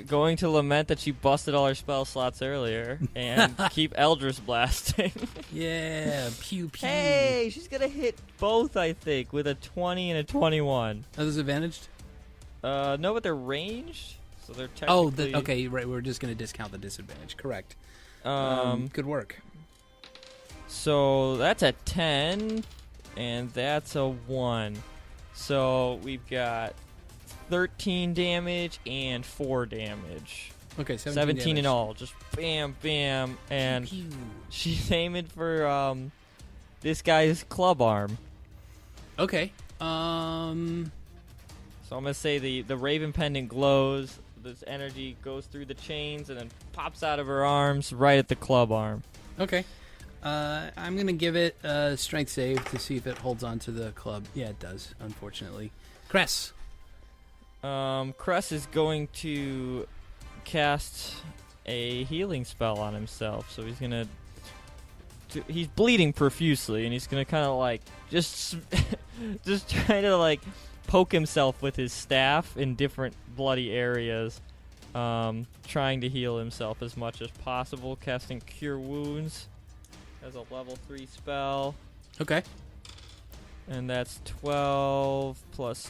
going to lament that she busted all her spell slots earlier and keep Eldritch blasting. Yeah, pew pew. Hey, she's gonna hit both, I think, with a 20 and a 21. Are those advantaged? No, but they're ranged, so they're technically... okay, right. We're just gonna discount the disadvantage. Correct. Good work. So that's a 10, and that's a 1. So we've got 13 damage and 4 damage. Okay, 17 in all. Just bam, bam, and pew. She's aiming for this guy's club arm. Okay. So I'm gonna say the Raven Pendant glows. This energy goes through the chains and then pops out of her arms right at the club arm. Okay. I'm going to give it a strength save to see if it holds on to the club. Yeah, it does, unfortunately. Cress. Cress is going to cast a healing spell on himself. So he's going to... He's bleeding profusely, and he's going to kind of like... Just try to like poke himself with his staff in different bloody areas. Trying to heal himself as much as possible. Casting Cure Wounds. As a level 3 spell. Okay. And that's 12 plus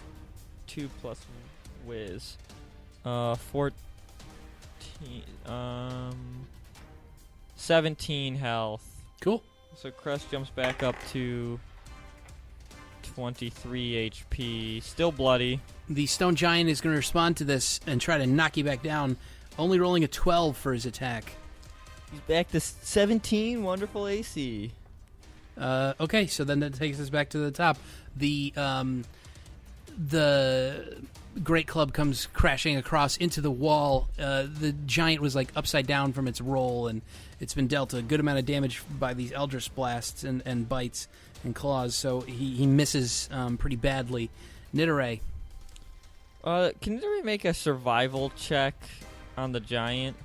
2 plus Wiz. 14. 17 health. Cool. So Cress jumps back up to 23 HP. Still bloody. The stone giant is going to respond to this and try to knock you back down, only rolling a 12 for his attack. He's back to 17. Wonderful AC. Okay, so then that takes us back to the top. The great club comes crashing across into the wall. The giant was like upside down from its roll, and it's been dealt a good amount of damage by these Eldritch blasts and bites and claws, so he misses pretty badly. Nidare. Can Nidare make a survival check on the giant?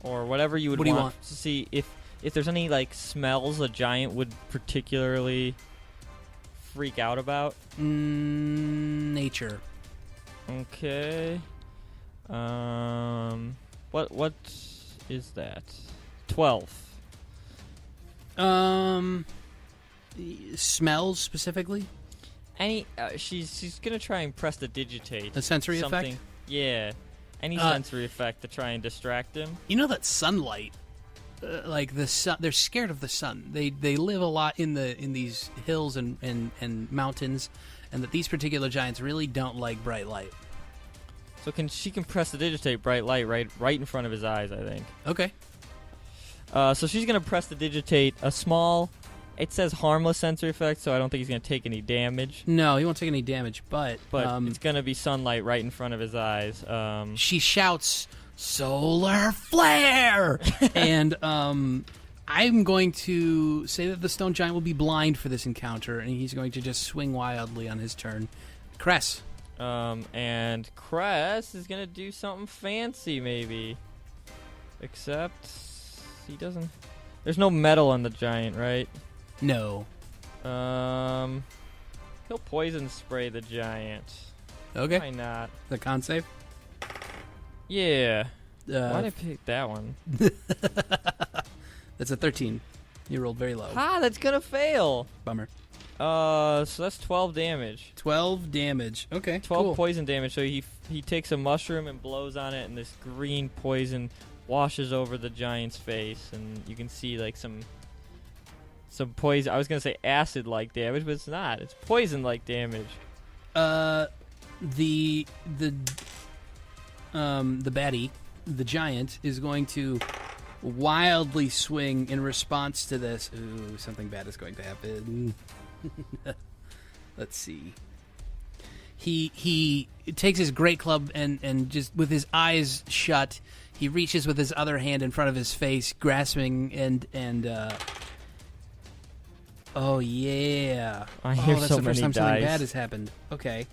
Or whatever you would want to see if there's any like smells a giant would particularly freak out about? Nature. Okay. What is that? 12. Smells specifically? Any she's gonna try and press the digitate. The sensory effect? Yeah. Any sensory effect to try and distract him. You know that sunlight, like the sun, they're scared of the sun. They live a lot in these hills and mountains, and that these particular giants really don't like bright light. So she can press the digitate bright light right in front of his eyes, I think. Okay. So she's gonna press the digitate a small. It says harmless sensory effect, so I don't think he's gonna take any damage. No, he won't take any damage, but it's gonna be sunlight right in front of his eyes. She shouts, "Solar flare!" And I'm going to say that the stone giant will be blind for this encounter, and he's going to just swing wildly on his turn. Cress. And Cress is gonna do something fancy, maybe. Except he doesn't. There's no metal on the giant, right? No. He'll poison spray the giant. Okay. Why not? The con save? Yeah. Why'd I pick that one? That's a 13. You rolled very low. That's gonna fail. Bummer. So that's 12 damage. 12 damage. Okay, 12 cool. Poison damage. So he takes a mushroom and blows on it, and this green poison washes over the giant's face, and you can see like some poison. I was gonna say acid-like damage, but it's not. It's poison-like damage. The baddie, the giant, is going to wildly swing in response to this. Ooh, something bad is going to happen. Let's see. He takes his great club and just with his eyes shut, he reaches with his other hand in front of his face, grasping and oh yeah! I hear that's so the first many time something dice. bad has happened. Okay,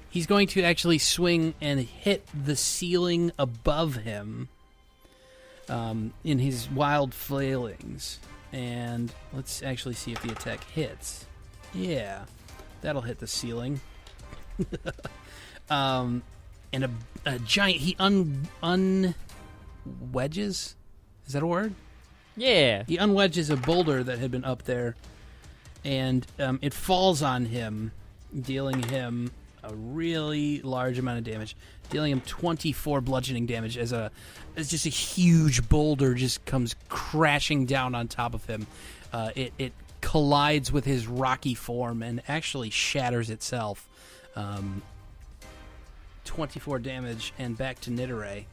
he's going to actually swing and hit the ceiling above him, in his wild flailings. And let's actually see if the attack hits. Yeah, that'll hit the ceiling. And a giant, he unwedges? Is that a word? Yeah. He unwedges a boulder that had been up there, and it falls on him, dealing him a really large amount of damage, dealing him 24 bludgeoning damage as just a huge boulder just comes crashing down on top of him. It collides with his rocky form and actually shatters itself. 24 damage, and back to Nidare.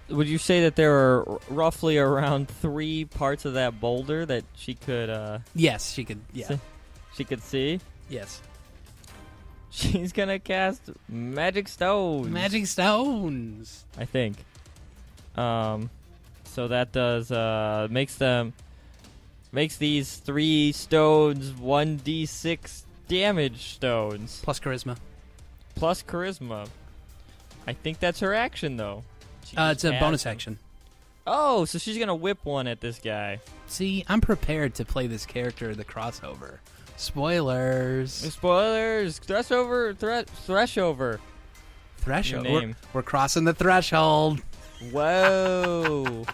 Would you say that there are roughly around 3 parts of that boulder that she could? Yes, she could. Yeah, she could see. Yes, she's gonna cast magic stones. Magic stones. I think. So that does makes these 3 stones 1d6 damage stones plus charisma. Plus charisma. I think that's her action though. It's a bonus action. Oh, so she's gonna whip one at this guy. See, I'm prepared to play this character, the crossover. Spoilers. Spoilers. Threshover. Threshold. We're crossing the threshold. Whoa.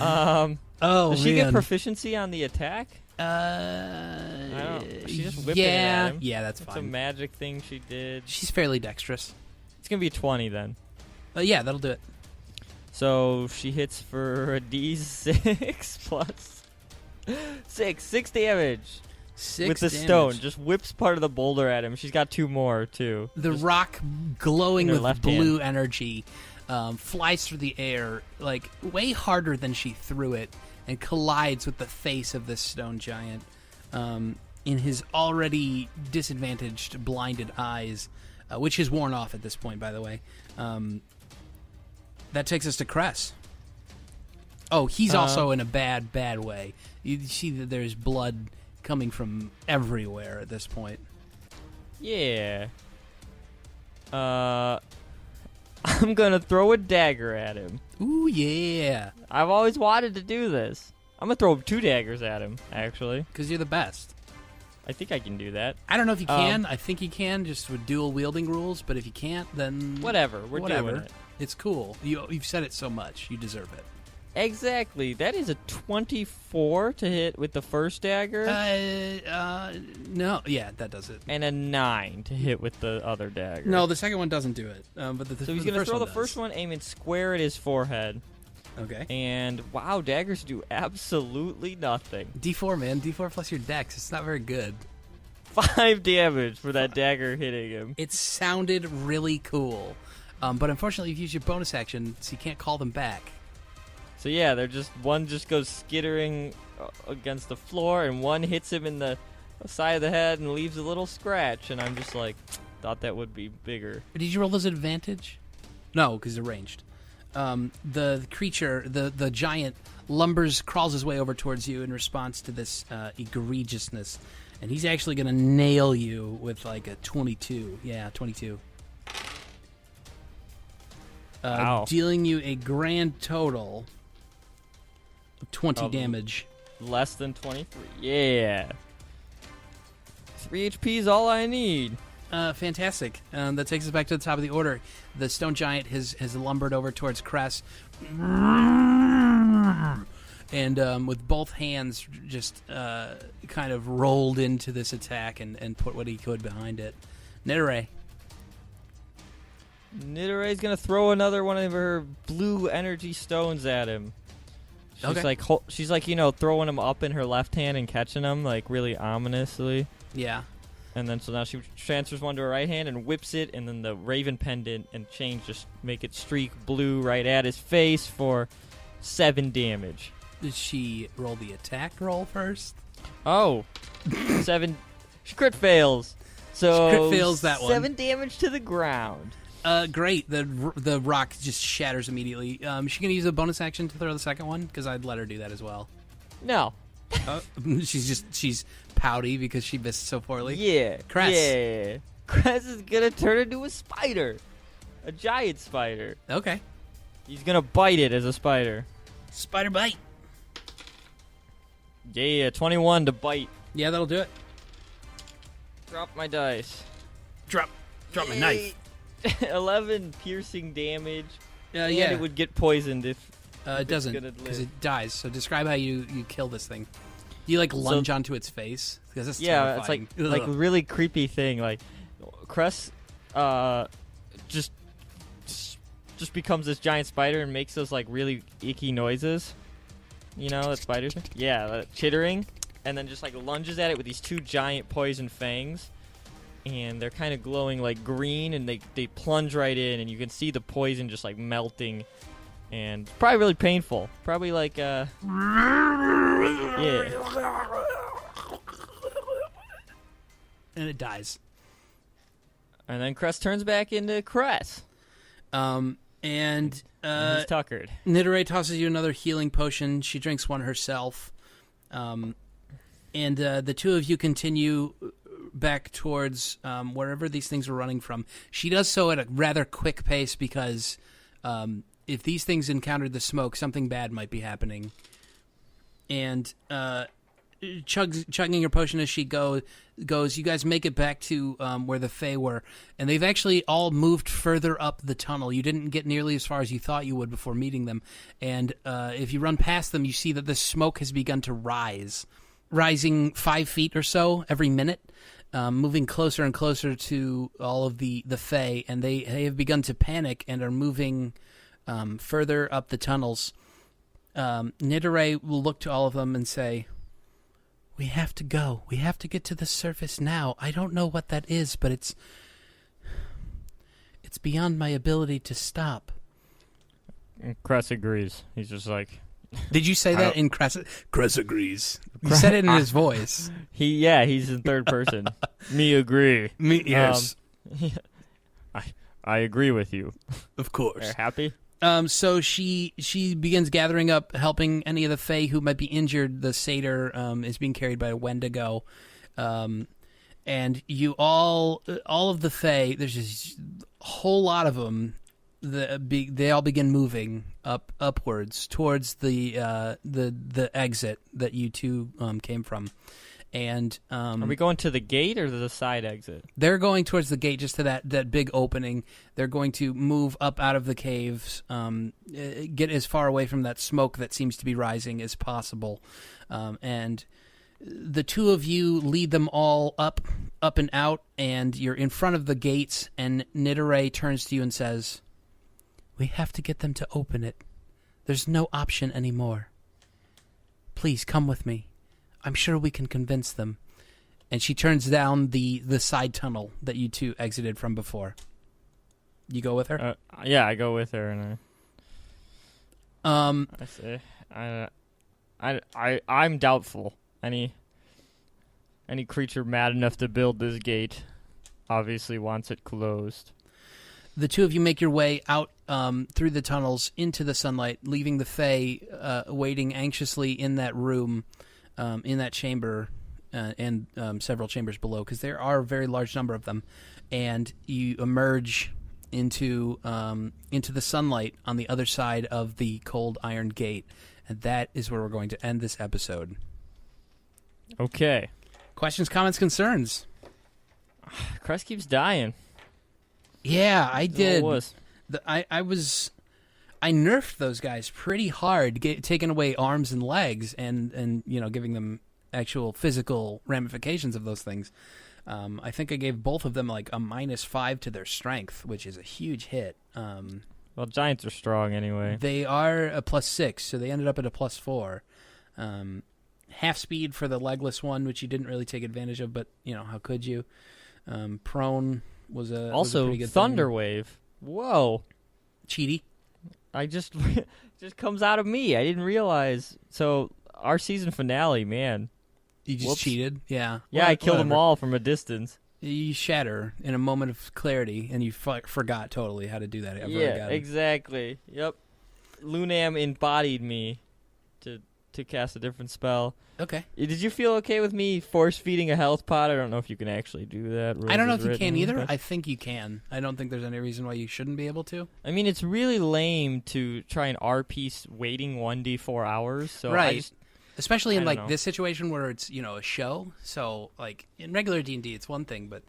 Oh, does she get proficiency on the attack? I don't. She just whipped it at him. Yeah, that's It's fine. a magic thing she did. She's fairly dexterous. It's gonna be a 20 then. Yeah, that'll do it. So she hits for a D6 plus. Six damage. 6 with the damage. Stone. Just whips part of the boulder at him. She's got 2 more, too. The just rock, glowing with blue hand. energy, flies through the air, like, way harder than she threw it, and collides with the face of this stone giant. In his already disadvantaged, blinded eyes, which is worn off at this point, by the way. That takes us to Cress. Oh, he's also in a bad way. You see that there's blood coming from everywhere at this point. Yeah. I'm gonna throw a dagger at him. Ooh, yeah. I've always wanted to do this. I'm gonna throw 2 daggers at him, actually. Because you're the best. I think I can do that. I don't know if you can. I think you can, just with dual wielding rules. But if you can't, then whatever. We're doing it. It's cool. You've said it so much. You deserve it. Exactly. That is a 24 to hit with the first dagger. No. Yeah, that does it. And a 9 to hit with the other dagger. No, the second one doesn't do it. But so he's going to throw the first one, aiming square at his forehead. Okay. And, wow, daggers do absolutely nothing. D4, man. D4 plus your dex. It's not very good. 5 damage for that dagger hitting him. It sounded really cool. But unfortunately, you've used your bonus action, so you can't call them back. So yeah, one just goes skittering against the floor, and one hits him in the side of the head and leaves a little scratch. And I'm just like, thought that would be bigger. Did you roll this advantage? No, because it's ranged. The creature, the giant, crawls his way over towards you in response to this egregiousness, and he's actually going to nail you with like a 22. Yeah, 22. Wow. Dealing you a grand total of 20 damage. Less than 23. Yeah. 3 HP is all I need. Fantastic. That takes us back to the top of the order. The stone giant has lumbered over towards Cress. And with both hands just kind of rolled into this attack and put what he could behind it. Nidare. Nidaree's going to throw another one of her blue energy stones at him. She's like, throwing them up in her left hand and catching them, like, really ominously. Yeah. And then so now she transfers one to her right hand and whips it, and then the raven pendant and chain just make it streak blue right at his face for 7 damage. Did she roll the attack roll first? Oh. 7. She crit fails. So she crit fails that 7 damage to the ground. Great. The rock just shatters immediately. She gonna use a bonus action to throw the second one? Because I'd let her do that as well. No. She's pouty because she missed so poorly. Yeah. Cress. Yeah. Cress is gonna turn into a spider. A giant spider. Okay. He's gonna bite it as a spider. Spider bite. Yeah, 21 to bite. Yeah, that'll do it. Drop my dice. Drop my knife. 11 piercing damage. Yeah. It would get poisoned if it doesn't, because it dies. So describe how you kill this thing. You lunge onto its face, because it's terrifying. It's like a really creepy thing. Like Cress, just becomes this giant spider and makes those like really icky noises. You know that spiders? Yeah, chittering, and then just like lunges at it with these 2 giant poison fangs. And they're kind of glowing like green, and they plunge right in, and you can see the poison just like melting, and it's probably really painful. Probably like yeah. And it dies. And then Cress turns back into Cress. And he's tuckered. Nidare tosses you another healing potion. She drinks one herself. And the two of you continue back towards wherever these things are running from. She does so at a rather quick pace because if these things encountered the smoke, something bad might be happening. And chugging her potion as she goes, you guys make it back to where the Fae were. And they've actually all moved further up the tunnel. You didn't get nearly as far as you thought you would before meeting them. And if you run past them, you see that the smoke has begun to rise, rising 5 feet or so every minute. Moving closer and closer to all of the Fae, and they have begun to panic and are moving further up the tunnels. Nidare will look to all of them and say, We have to go. We have to get to the surface now. I don't know what that is, but it's beyond my ability to stop. Cress agrees. He's just like... Did you say that in Cress? Cress agrees. You said it in his voice. He's in third person. Me agree. Me, yes. I agree with you. Of course. Are happy? So she begins gathering up, helping any of the Fae who might be injured. The satyr is being carried by a Wendigo. And you all of the Fae, there's just a whole lot of them. They all begin moving upwards towards the exit that you two came from. And are we going to the gate or the side exit? They're going towards the gate, just to that big opening. They're going to move up out of the caves, get as far away from that smoke that seems to be rising as possible. And the two of you lead them all up and out, and you're in front of the gates, and Nidare turns to you and says, "We have to get them to open it. There's no option anymore. Please come with me. I'm sure we can convince them." And she turns down the side tunnel that you two exited from before. You go with her? Yeah, I go with her, and I say, I'm doubtful. Any creature mad enough to build this gate obviously wants it closed. The two of you make your way out through the tunnels into the sunlight, leaving the Fae waiting anxiously in that room, in that chamber, and several chambers below, because there are a very large number of them. And you emerge into the sunlight on the other side of the cold iron gate. And that is where we're going to end this episode. Okay. Questions, comments, concerns? Cress keeps dying. Yeah, I did. I I nerfed those guys pretty hard, taking away arms and legs, and giving them actual physical ramifications of those things. I think I gave both of them like a -5 to their strength, which is a huge hit. Well, giants are strong anyway. They are a +6, so they ended up at a +4. Half speed for the legless one, which you didn't really take advantage of, but how could you? Prone was a pretty good thunder thing. wave. Whoa, cheaty! I just comes out of me. I didn't realize. So our season finale, man. You just cheated, yeah. Yeah, I killed them all from a distance. You shatter in a moment of clarity, and you forgot totally how to do that. Yeah, exactly. Yep. Lunam embodied me to cast a different spell. Okay. Did you feel okay with me force-feeding a health pot? I don't know if you can actually do that. I don't know if you can either. I think you can. I don't think there's any reason why you shouldn't be able to. I mean, it's really lame to try and RP waiting 1d4 hours. So right. Especially in this situation where it's a show. So like in regular D&D, it's one thing, but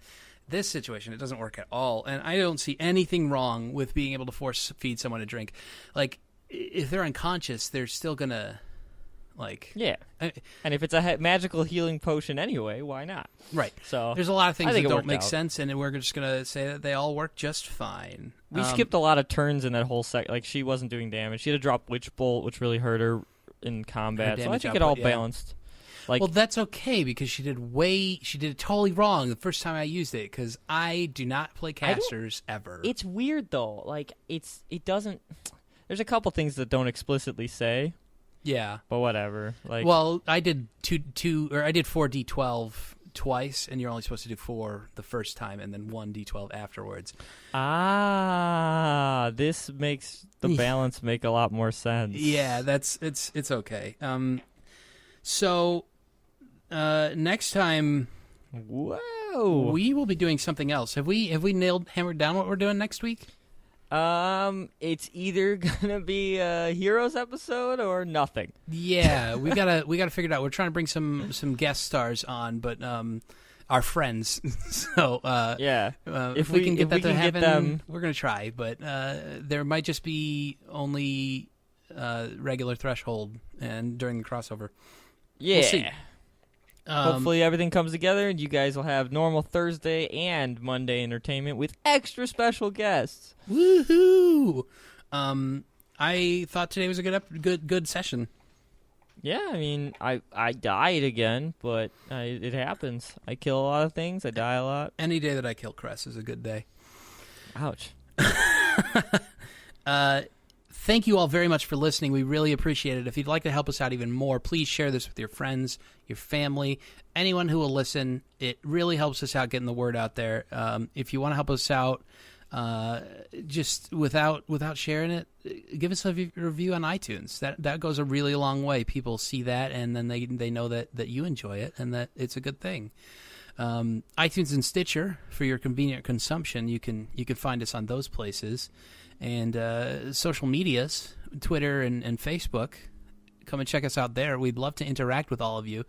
this situation it doesn't work at all. And I don't see anything wrong with being able to force feed someone a drink. Like if they're unconscious, they're still gonna. Yeah, and if it's a magical healing potion anyway, why not? Right. So there's a lot of things that don't make sense, and we're just gonna say that they all work just fine. We skipped a lot of turns in that whole Like she wasn't doing damage. She had to drop Witch Bolt, which really hurt her in combat. So I think it all balanced. Well, that's okay because she did it totally wrong the first time I used it because I do not play casters ever. It's weird though. It doesn't. There's a couple things that don't explicitly say. Yeah, but whatever. I did I did 4d12 twice, and you're only supposed to do 4 the first time, and then 1d12 afterwards. This makes the balance make a lot more sense. Yeah, it's okay. So next time, whoa, we will be doing something else. Have we hammered down what we're doing next week? It's either gonna be a Heroes episode or nothing. Yeah, we gotta figure it out. We're trying to bring some guest stars on, but our friends. So if we can get that to happen, we're gonna try. But there might just be only regular Threshold and during the crossover. Yeah. We'll see. Hopefully everything comes together and you guys will have normal Thursday and Monday entertainment with extra special guests. Woohoo! I thought today was a good session. Yeah, I mean, I died again, but it happens. I kill a lot of things. I die a lot. Any day that I kill Cress is a good day. Ouch. Thank you all very much for listening. We really appreciate it. If you'd like to help us out even more, please share this with your friends, your family, anyone who will listen. It really helps us out getting the word out there. If you want to help us out, just without sharing it, give us a review on iTunes. That goes a really long way. People see that, and then they know that you enjoy it and that it's a good thing. iTunes and Stitcher for your convenient consumption. You can find us on those places. And social medias, Twitter and Facebook. Come and check us out there. We'd love to interact with all of you.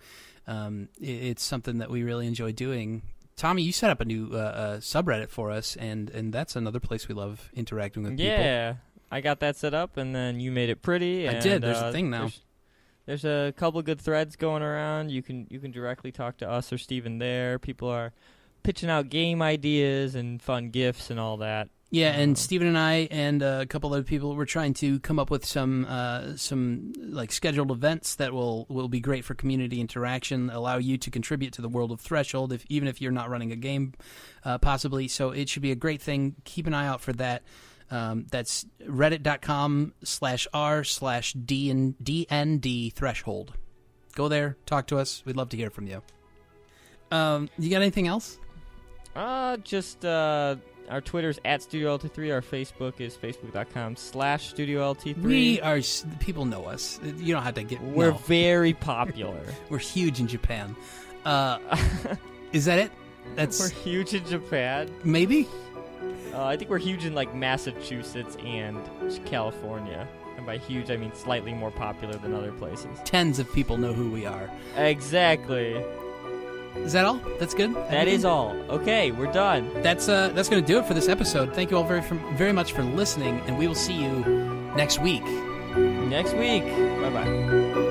It's something that we really enjoy doing. Tommy, you set up a new subreddit for us, and that's another place we love interacting with people. Yeah, I got that set up, and then you made it pretty. I did. There's a thing now. There's a couple good threads going around. You can directly talk to us or Steven there. People are pitching out game ideas and fun GIFs and all that. Yeah, and Steven and I and a couple other people were trying to come up with some like scheduled events that will be great for community interaction, allow you to contribute to the world of Threshold, even if you're not running a game, possibly. So it should be a great thing. Keep an eye out for that. That's reddit.com/r/DnDThreshold. Go there, talk to us. We'd love to hear from you. You got anything else? Our Twitter's @StudioLT3. Our Facebook is facebook.com/StudioLT3. People know us. You don't have to get... We're very popular. We're huge in Japan. Is that it? We're huge in Japan? Maybe? I think we're huge in, like, Massachusetts and California. And by huge, I mean slightly more popular than other places. Tens of people know who we are. Exactly. Is that all? That's good? That is all. Okay, we're done. That's going to do it for this episode. Thank you all very much for listening, and we will see you next week. Bye-bye.